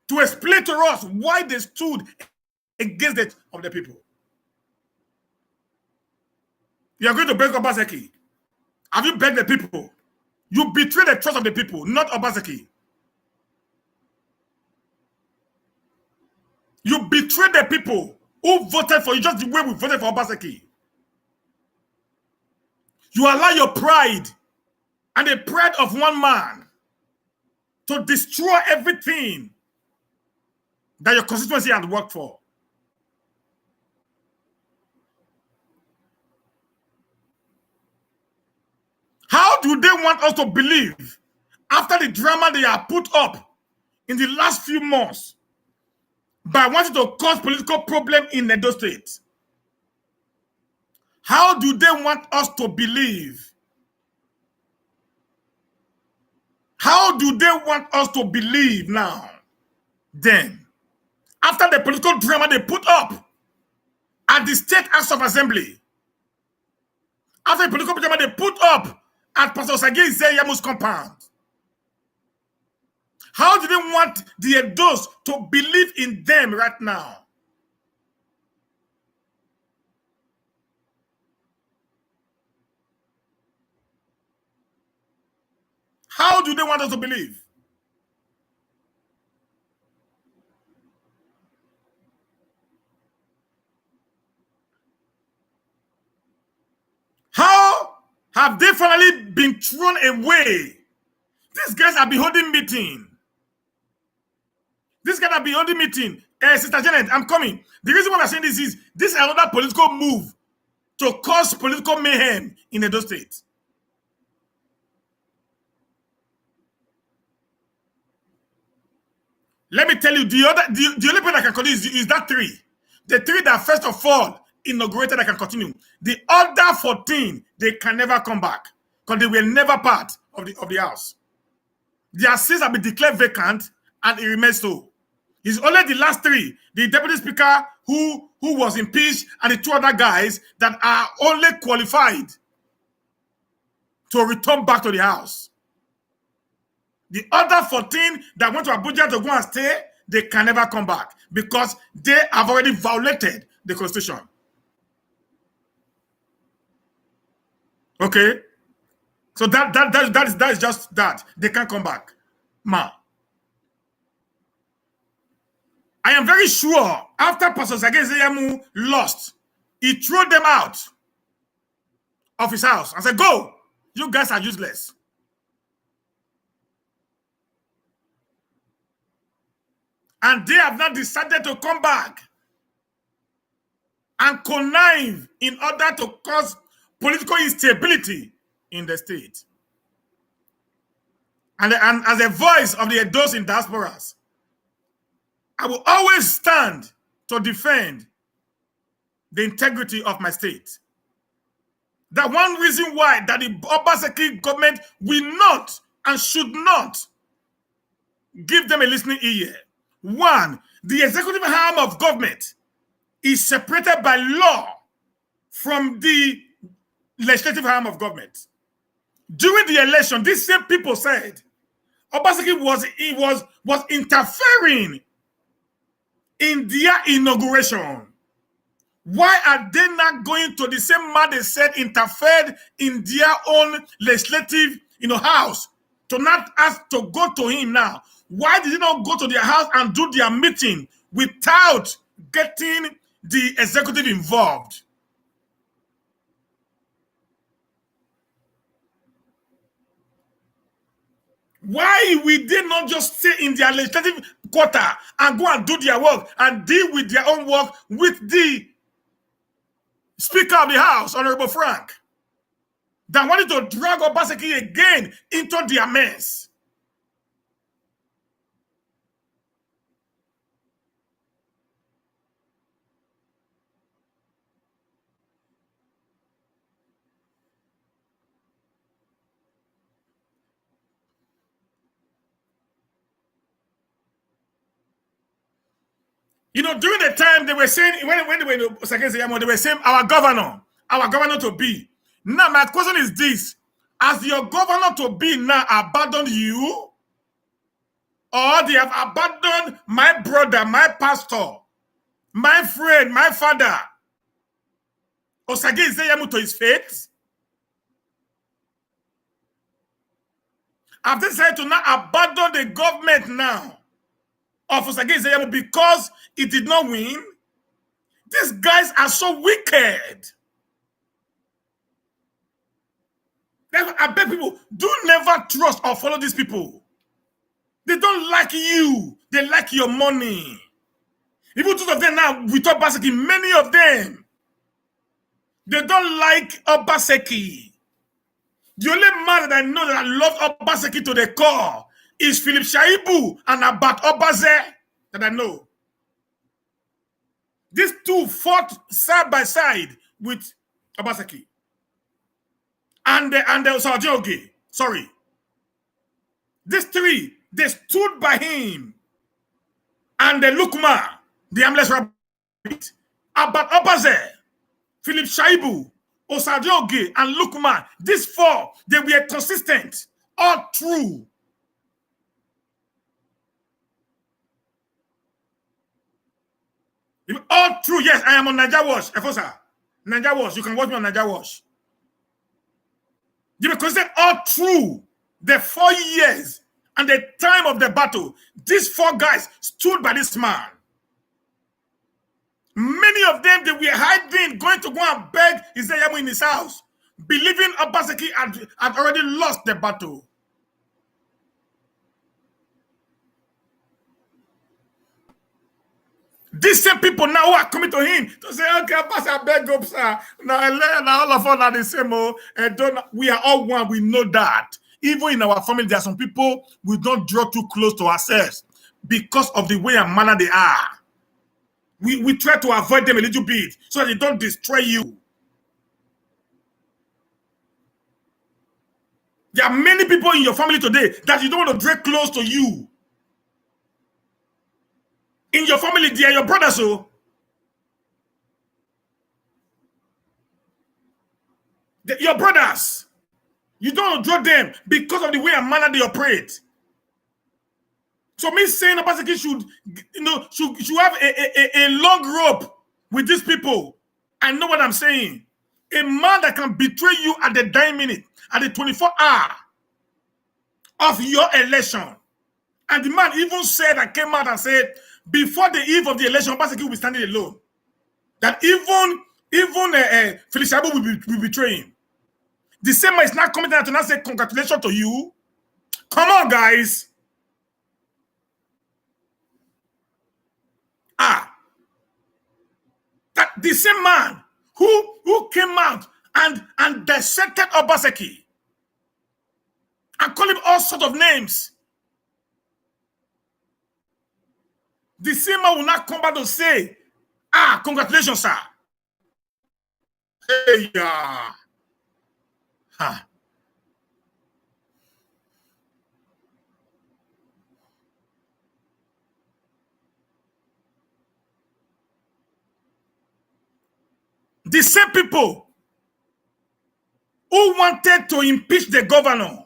to explain to us why they stood against it of the people? You are going to beg Obazee. Have you begged the people? You betray the trust of the people, not Obazee. You betray the people who voted for you just the way we voted for Obazee. You allow your pride and the pride of one man to destroy everything that your constituency had worked for. How do they want us to believe after the drama they have put up in the last few months by wanting to cause political problem in Edo State? How do they want us to believe? How do they want us to believe now? Then, after the political drama they put up at the State House of Assembly, after the political drama they put up at Pastor Sagi Zeyamu's compound, how do they want the Edos to believe in them right now? How do they want us to believe? How have they finally been thrown away? These guys have been holding meeting. This guy have been holding meeting. Sister Janet, I'm coming. The reason why I'm saying this is another political move to cause political mayhem in Edo State. Let me tell you, the only people that can continue is that three. The three that first of all inaugurated that can continue. The other 14, they can never come back because they were never part of the house. Their seats have been declared vacant and it remains so. It's only the last three, the deputy speaker who who was impeached, and the 2 other guys that are only qualified to return back to the house. The other 14 that went to Abuja to go and stay, they can never come back because they have already violated the Constitution. Okay? So that is just that. They can't come back. Ma. I am very sure after Pastor Sage Zeyamu lost, he threw them out of his house and said, go, you guys are useless. And they have not decided to come back and connive in order to cause political instability in the state. And as a voice of those in diasporas, I will always stand to defend the integrity of my state. That one reason why that the Obazee government will not and should not give them a listening ear. One, the executive arm of government is separated by law from the legislative arm of government. During the election, these same people said Obazee was interfering in their inauguration. Why are they not going to the same man they said interfered in their own legislative house to not ask to go to him now? Why did he not go to their house and do their meeting without getting the executive involved? Why we did not just stay in their legislative quarter and go and do their work and deal with their own work with the Speaker of the House, Honorable Frank, that wanted to drag Obazee again into their mess? During the time they were saying, when they were in they were saying our governor to be. Now, my question is this: has your governor to be now abandoned you? Or they have abandoned my brother, my pastor, my friend, my father, Osage Zeyamu, to his fate? Have they decided to now abandon the government now of Osage Zeyamu because it did not win? These guys are so wicked. I beg people, do never trust or follow these people. They don't like you. They like your money. Even two of them now, we talk Obazee, many of them, they don't like Obazee. The only man that I know that love Obazee to the core is Philip Shaibu and Albert Obazee that I know. These two fought side by side with Obazee. And Osajoge, sorry. These three, they stood by him. And the Lukma, the Amles Rabbit, Albert Obazee, Philip Shaibu, Osajoge, and Lukma, these four, they were consistent, all true. All true, yes, I am on Naija Watch, Efosa. Naija Watch, you can watch me on Naija Watch. They were considered all true. The 4 years and the time of the battle, these four guys stood by this man. Many of them, they were hiding, going to go and beg Zeyamu in his house, believing Obazee had already lost the battle. These same people now who are coming to him to say, okay, Obazee, I beg up, sir. Now all of us are the same. We are all one. We know that. Even in our family, there are some people we don't draw too close to ourselves because of the way and manner they are. We try to avoid them a little bit so that they don't destroy you. There are many people in your family today that you don't want to drag close to you. In your family, they are your brothers, so Your brothers. You don't draw them because of the way and manner they operate. So me saying Obaseki should have a long rope with these people. I know what I'm saying. A man that can betray you at the dying minute, at the 24th hour of your election. And the man even said and came out and said, before the eve of the election, Obaseki will be standing alone. That even Felicia will betray him. The same man is not coming down to now say congratulations to you. Come on, guys. That the same man who came out and dissected Obaseki and called him all sorts of names. The same man will not come back to say, congratulations, sir. Hey, yeah. The same people who wanted to impeach the governor.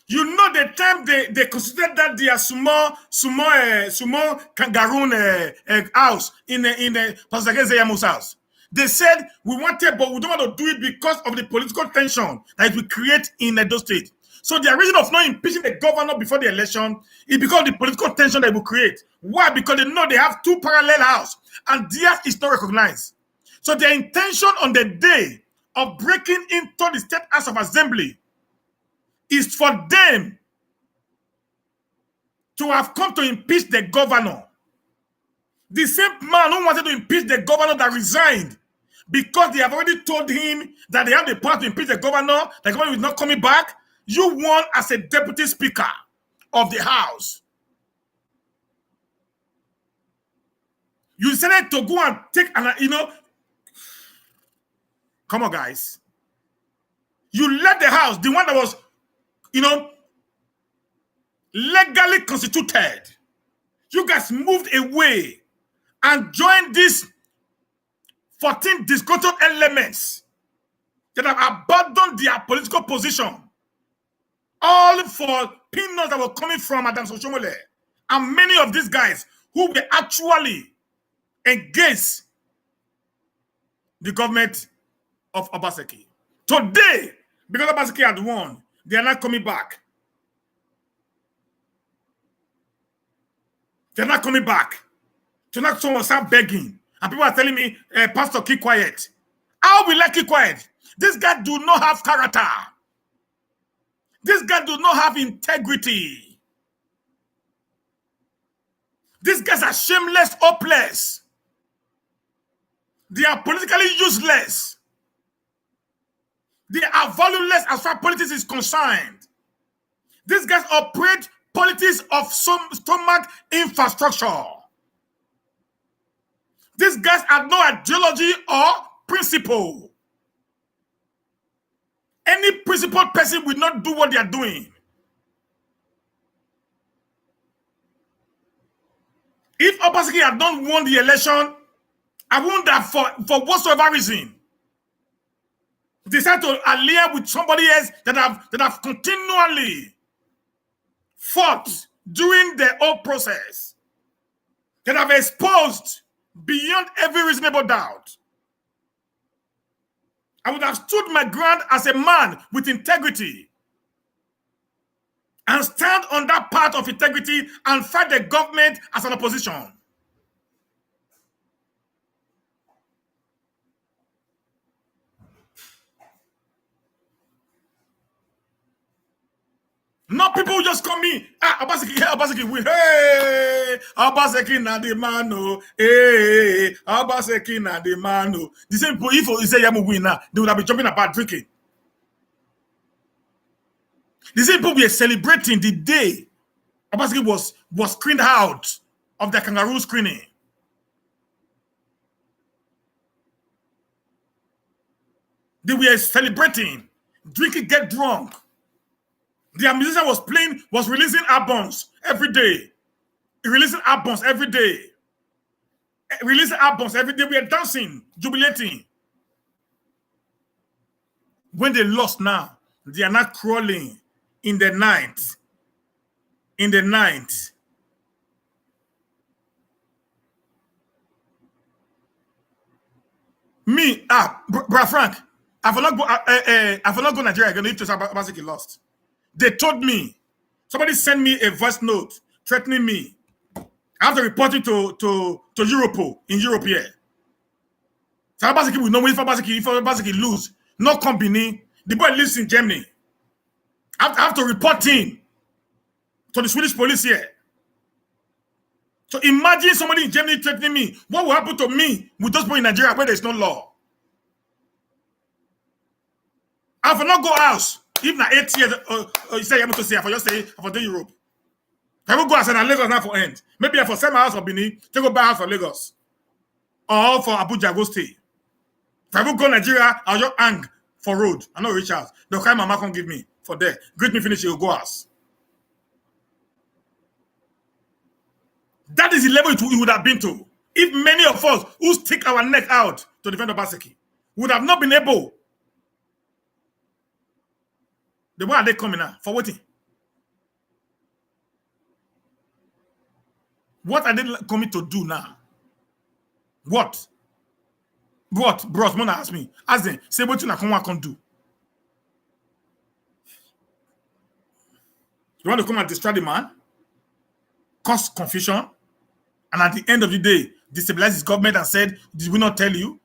You know the time they considered that their small kangaroo house in Pastor Zeyamu's house. They said we wanted, but we don't want to do it because of the political tension that it will create in Edo State. So the reason of not impeaching the governor before the election is because of the political tension that it will create. Why? Because they know they have two parallel houses and theirs is not recognized. So their intention on the day of breaking into the State House of Assembly is for them to have come to impeach the governor. The same man who wanted to impeach the governor that resigned because they have already told him that they have the power to impeach the governor is not coming back. You won as a deputy speaker of the house. You decided to go and take come on, guys. You left the house, the one that was, legally constituted. You guys moved away and joined these 14 disgruntled elements that have abandoned their political position, all for peanuts that were coming from Adam Soshomole. And many of these guys who were actually against the government of Obaseki. Today, because Obaseki had won, they are not coming back. They're not coming back. Tonight, someone start begging. And people are telling me, Pastor, keep quiet. How will I keep quiet? This guy do not have character. This guy do not have integrity. These guys are shameless, hopeless. They are politically useless. They are valueless as far as politics is concerned. These guys operate politics of some stomach infrastructure. These guys have no ideology or principle. Any principled person will not do what they are doing. If Obaseki had not won the election, I wonder for whatsoever reason, decide to ally with somebody else that have continually fought during the whole process, that have exposed beyond every reasonable doubt. I would have stood my ground as a man with integrity and stand on that path of integrity and fight the government as an opposition. Not people who just come me, Obaseki win. Hey, Obaseki na the man, oh. Hey, Obaseki na the man, oh. The same people, if you say Yamu win now, they would have been jumping about drinking. The same people were celebrating the day Obaseki was screened out of the kangaroo screening. They were celebrating, drinking, get drunk. Their musician was releasing albums every day. Releasing albums every day. Releasing albums every day. We are dancing, jubilating. When they lost now, they are not crawling in the night. In the night. Me, Bra Frank, I will not go Nigeria again if Obazee lost. They told me, somebody sent me a voice note threatening me. I have to report it to Europol in Europe here. So Obazee will know if Obazee lose, no company. The boy lives in Germany. I have to report him to the Swedish police here. So imagine somebody in Germany threatening me. What will happen to me with those people in Nigeria where there's no law? I will not go house. If na 8 years, you say you want to say, I will just say, I will do Europe. I will go house and Lagos now for end. Maybe I will sell my house for Benin, take go buy house for Lagos. Or for Abuja, go stay. If I will go Nigeria, I'll just hang for road. I know rich house. The kind mama can give me for there. Greet me, finish, you go house. That is the level it would have been to. If many of us who stick our neck out to defend Obazee would have not been able. Then why are they coming now? For waiting? What are they coming to do now? What? Bros, Mona ask me. Ask them. Say what you can do. You want to come and distract the man? Cause confusion? And at the end of the day, destabilize his government and said, did we not tell you?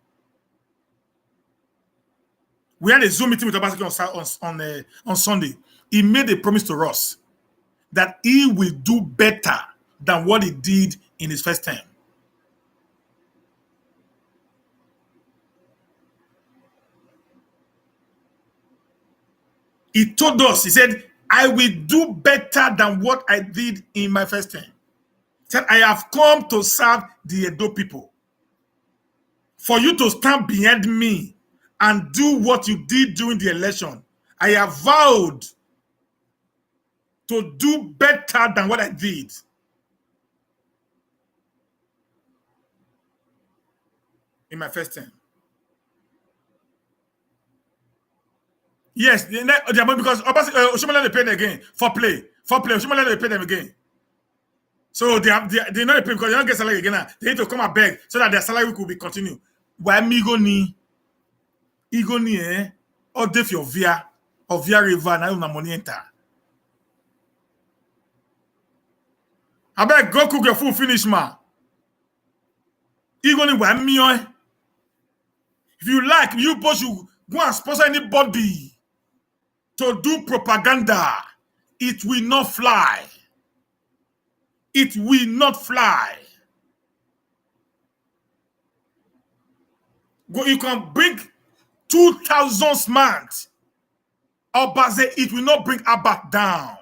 We had a Zoom meeting with Obazee on Sunday. He made a promise to us that he will do better than what he did in his first term. He told us, he said, I will do better than what I did in my first term. He said, I have come to serve the Edo people. For you to stand behind me and do what you did during the election, I have vowed to do better than what I did. In my first term. Yes, because Oshiomhole they pay them again for play. Oshiomhole they pay them again. So they not pay because they don't get salary again. They need to come and beg so that their salary could be continued. Why me go ni or def your via river now na money enter. I beg go cook your food finish ma. Igoni why me if you like, you both should go and sponsor anybody to do propaganda. It will not fly. It will not fly. Go, you can bring 2,000 smart. Obazee, it will not bring Albert down.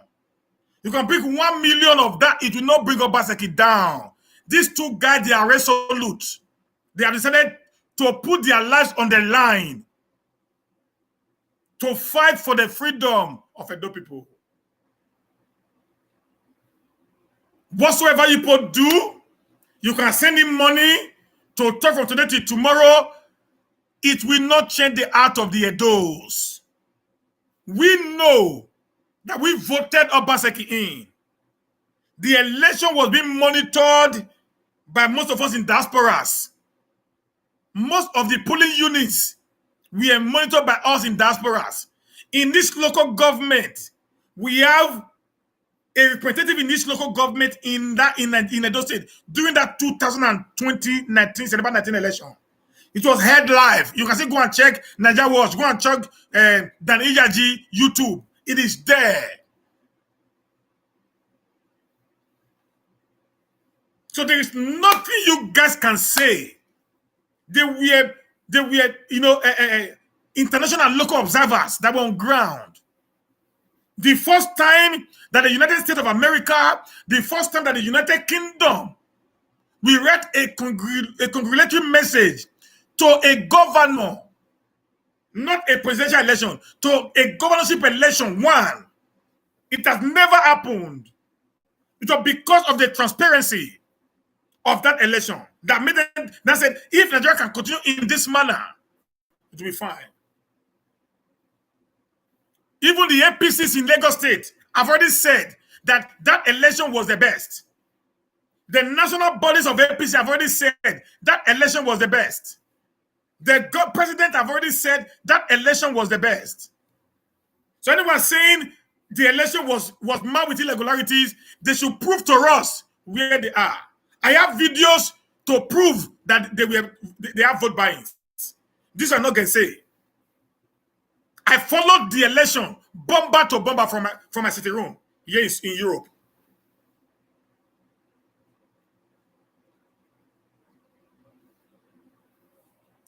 You can bring 1 million of that, it will not bring Obazee down. These two guys, they are resolute. They have decided to put their lives on the line to fight for the freedom of Edo people. Whatsoever you people do, you can send him money to talk from today till tomorrow. It will not change the heart of the Edos. We know that we voted Obazee in. The election was being monitored by most of us in diasporas. Most of the polling units were monitored by us in diasporas. In this local government, we have a representative in this local government in Edo State during that 2019 September 19 election. It was heard live. You can see, go and check Nigeria Watch, go and check Dan Iyaji YouTube. It is there. So there is nothing you guys can say. They were international and local observers that were on ground. The first time that the United States of America, the first time that the United Kingdom, we read a congratulatory message to a governor, not a presidential election, to a governorship election, one. It has never happened. It was because of the transparency of that election that made them, that said, if Nigeria can continue in this manner, it will be fine. Even the APCs in Lagos State have already said that that election was the best. The national bodies of APC have already said that election was the best. The president have already said that election was the best. So anyone saying the election was marred with irregularities, they should prove to us where they are. I have videos to prove that they have vote buying. These are not going to say. I followed the election bomber to bomber from my city room here in Europe.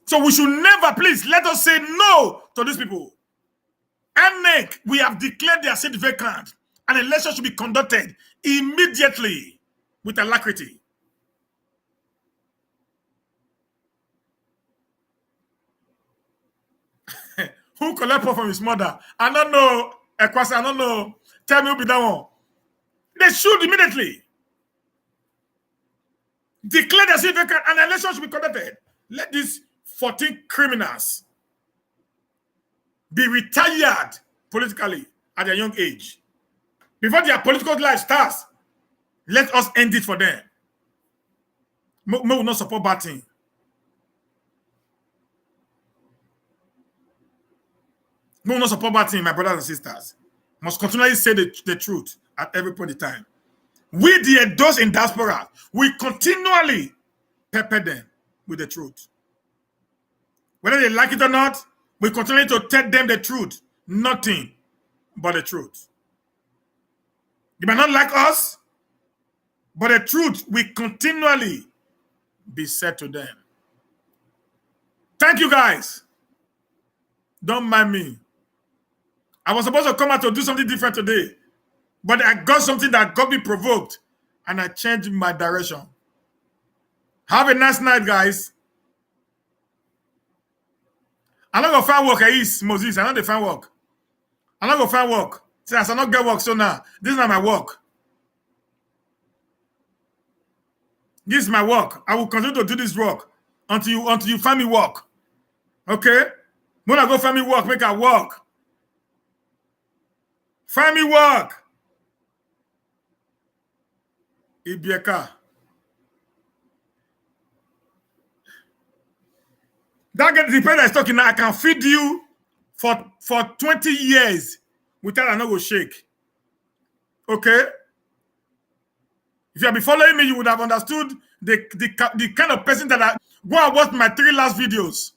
So we should never, please, let us say no to these people. INEC, we have declared their seat vacant. An election should be conducted immediately with alacrity. Who collect power from his mother? I don't know. Ekwasi, I don't know. Tell me who be that one. They should immediately declare their seat vacant and an election should be conducted. Let these 14 criminals be retired politically at their young age. Before their political life starts, let us end it for them. We will not support bad thing. We will not support bad thing, my brothers and sisters. Must continually say the truth at every point in time. We, those in diaspora, we continually pepper them with the truth. Whether they like it or not, we continue to tell them the truth. Nothing but the truth. They might not like us, but the truth will continually be said to them. Thank you, guys. Don't mind me. I was supposed to come out to do something different today, but I got something that got me provoked, and I changed my direction. Have a nice night, guys. I'm not going to find work. Moses. I'm not going to find work. I'm not going to find work. Since I not get work, so now, this is not my work. This is my work. I will continue to do this work until you find me work. Okay? When I go find me work, make I work. Find me work. Ibieka. That get the person that's talking now, I can feed you for 20 years without I not go shake. Okay? If you have been following me, you would have understood the kind of person that I go and watch my 3 last videos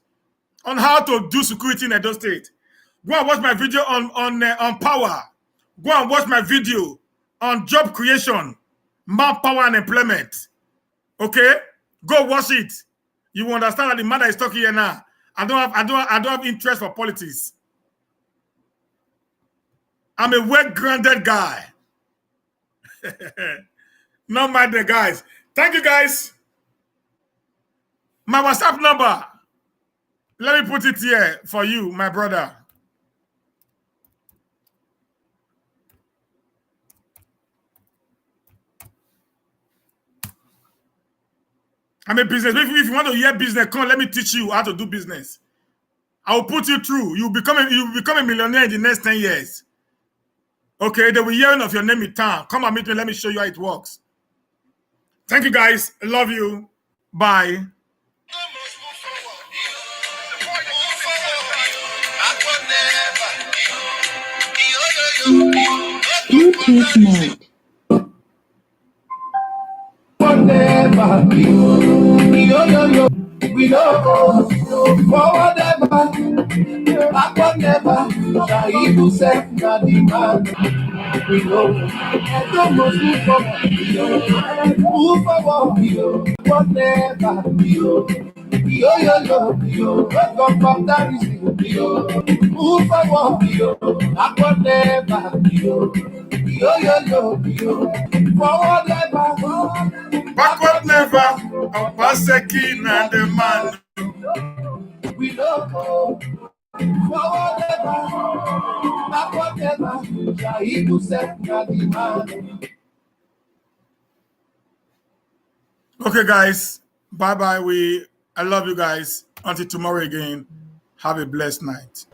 on how to do security in Edo State. Go and watch my video on power. Go and watch my video on job creation, manpower and employment. Okay? Go watch it. You will understand that the man that is talking here now, I don't have interest for politics. I'm a well-grounded guy. Not mind the guys. Thank you, guys. My WhatsApp number. Let me put it here for you, my brother. I'm a business. If you want to hear business, come, let me teach you how to do business. I will put you through. You'll become a millionaire in the next 10 years. Okay, they will hear of your name in town. Come and meet me. Let me show you how it works. Thank you, guys. I love you. Bye. Bluetooth mode. We don't go forward ever, backward never. Shall even set the man. We know, and don't move forward. Move forward, backward never. Yo, welcome from that reason. Move forward, backward never. Forward never, Backward never. Obaseki na the man. we don't go forward never, backward never. Shall even set the man. Okay, guys. Bye-bye. I love you guys. Until tomorrow again. Have a blessed night.